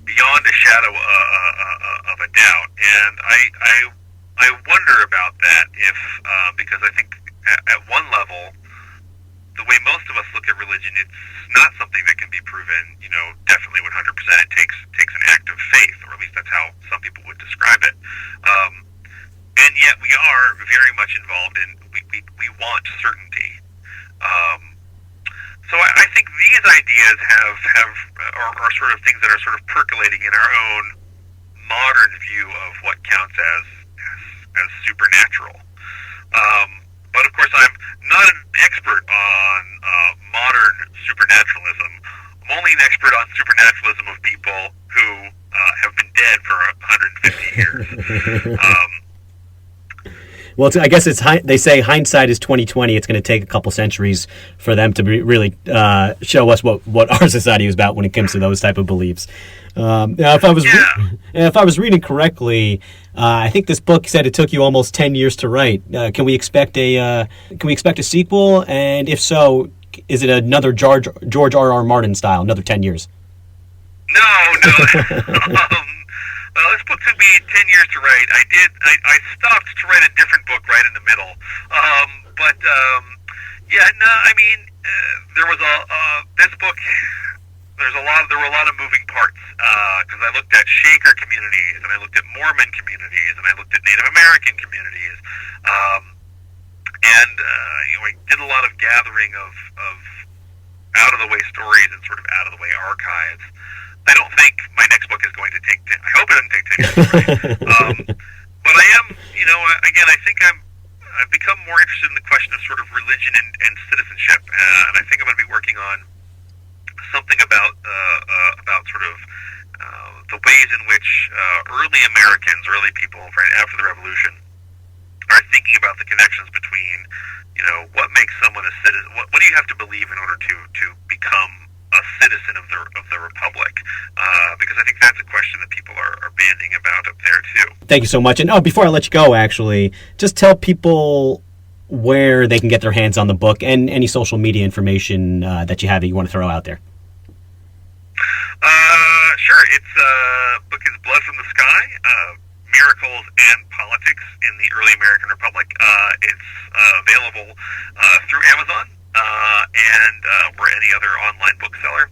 beyond a shadow of a doubt. And I wonder about that, because I think at one level, the way most of us look at religion, it's not something that can be proven, definitely 100%. It takes an act of faith, or at least that's how some people would describe it. And yet we are very much involved in, we want certainty. So I think these ideas are sort of things that are sort of percolating in our own modern view of what counts as supernatural. But of course, I'm not an expert on modern supernaturalism. I'm only an expert on supernaturalism of people who have been dead for 150 years. Well, I guess they say hindsight is 20/20. It's going to take a couple centuries for them to really show us what our society is about when it comes to those type of beliefs. If I was reading correctly, I think this book said it took you almost 10 years to write. Can we expect a sequel? And if so, is it another George R.R. Martin style, another 10 years? No. Well, this book took me 10 years to write. I stopped to write a different book right in the middle. Yeah, no, I mean, there was this book, there were a lot of moving parts, because I looked at Shaker communities, and I looked at Mormon communities, and I looked at Native American communities, I did a lot of gathering of out-of-the-way stories and sort of out-of-the-way archives. I don't think my next book is going to take 10. I hope it doesn't take 10 years to write. But I am, again, I think I've become more interested in the question of sort of religion and citizenship, and I think I'm going to be working on something about sort of the ways in which early Americans, early people, right after the Revolution, are thinking about the connections between, what makes someone a citizen. What do you have to believe in order to become a citizen of the Republic? Because I think that's a question that people are banding about up there too. Thank you so much. And before I let you go, actually, just tell people where they can get their hands on the book and any social media information that you have that you want to throw out there. Sure. It's book is Blood from the Sky: Miracles and Politics in the Early American Republic. It's available through Amazon or any other online bookseller.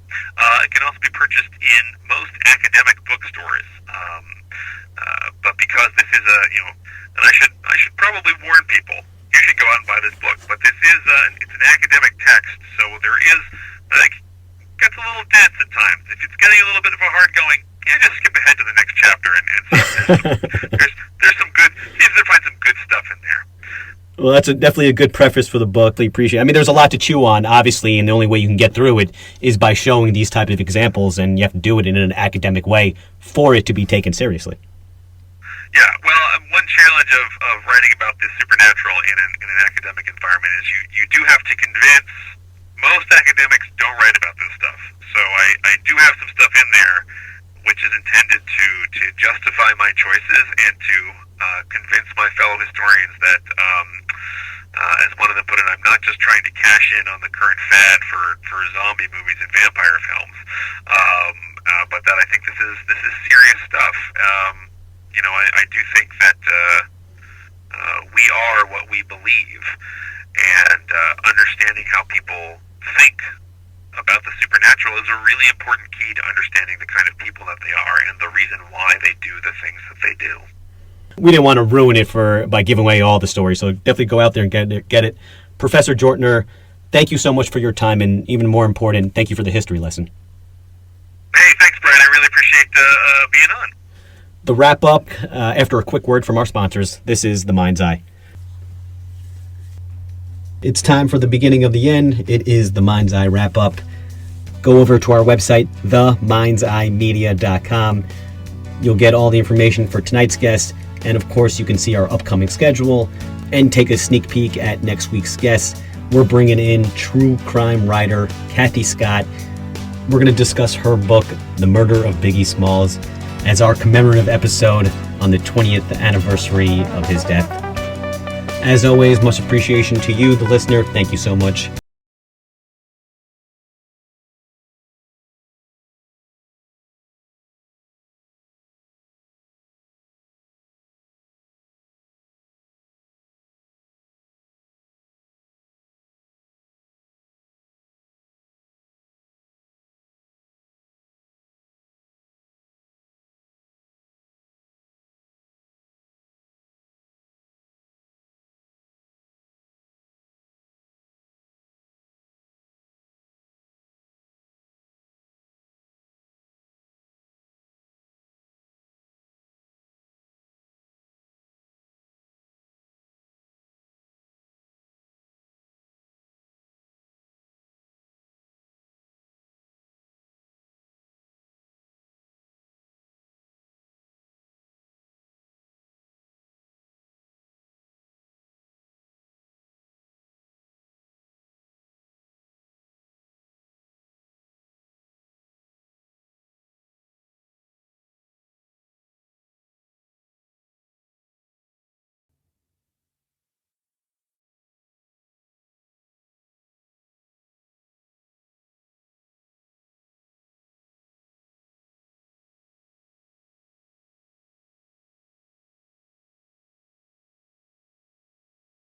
It can also be purchased in most academic bookstores. But because this is and I should probably warn people, you should go out and buy this book. But this is it's an academic text, so there is gets a little dense at times. If it's getting a little bit of a hard going, just skip ahead to the next chapter and there's some good. See if you find some good stuff in there. Well, that's definitely a good preface for the book. I appreciate it. I mean, there's a lot to chew on, obviously, and the only way you can get through it is by showing these type of examples, and you have to do it in an academic way for it to be taken seriously. Yeah, well, one challenge of writing about this supernatural in an academic environment is you do have to convince. Most academics don't write about this stuff, so I do have some stuff in there which is intended to justify my choices and to convince my fellow historians that, as one of them put it, I'm not just trying to cash in on the current fad for zombie movies and vampire films, but that I think this is serious stuff. I do think that we are what we believe, and understanding how people think about the supernatural is a really important key to understanding the kind of people that they are and the reason why they do the things that they do. We didn't want to ruin it by giving away all the stories, so definitely go out there and get it. Professor Jortner, thank you so much for your time, and even more important, thank you for the history lesson. Hey, thanks, Brian. I really appreciate being on. The wrap-up, after a quick word from our sponsors, this is The Mind's Eye. It's time for the beginning of the end. It is the Mind's Eye wrap-up. Go over to our website, themindseyemedia.com. You'll get all the information for tonight's guest, and of course you can see our upcoming schedule and take a sneak peek at next week's guest. We're bringing in true crime writer Kathy Scott. We're going to discuss her book, The Murder of Biggie Smalls, as our commemorative episode on the 20th anniversary of his death. As always, much appreciation to you, the listener. Thank you so much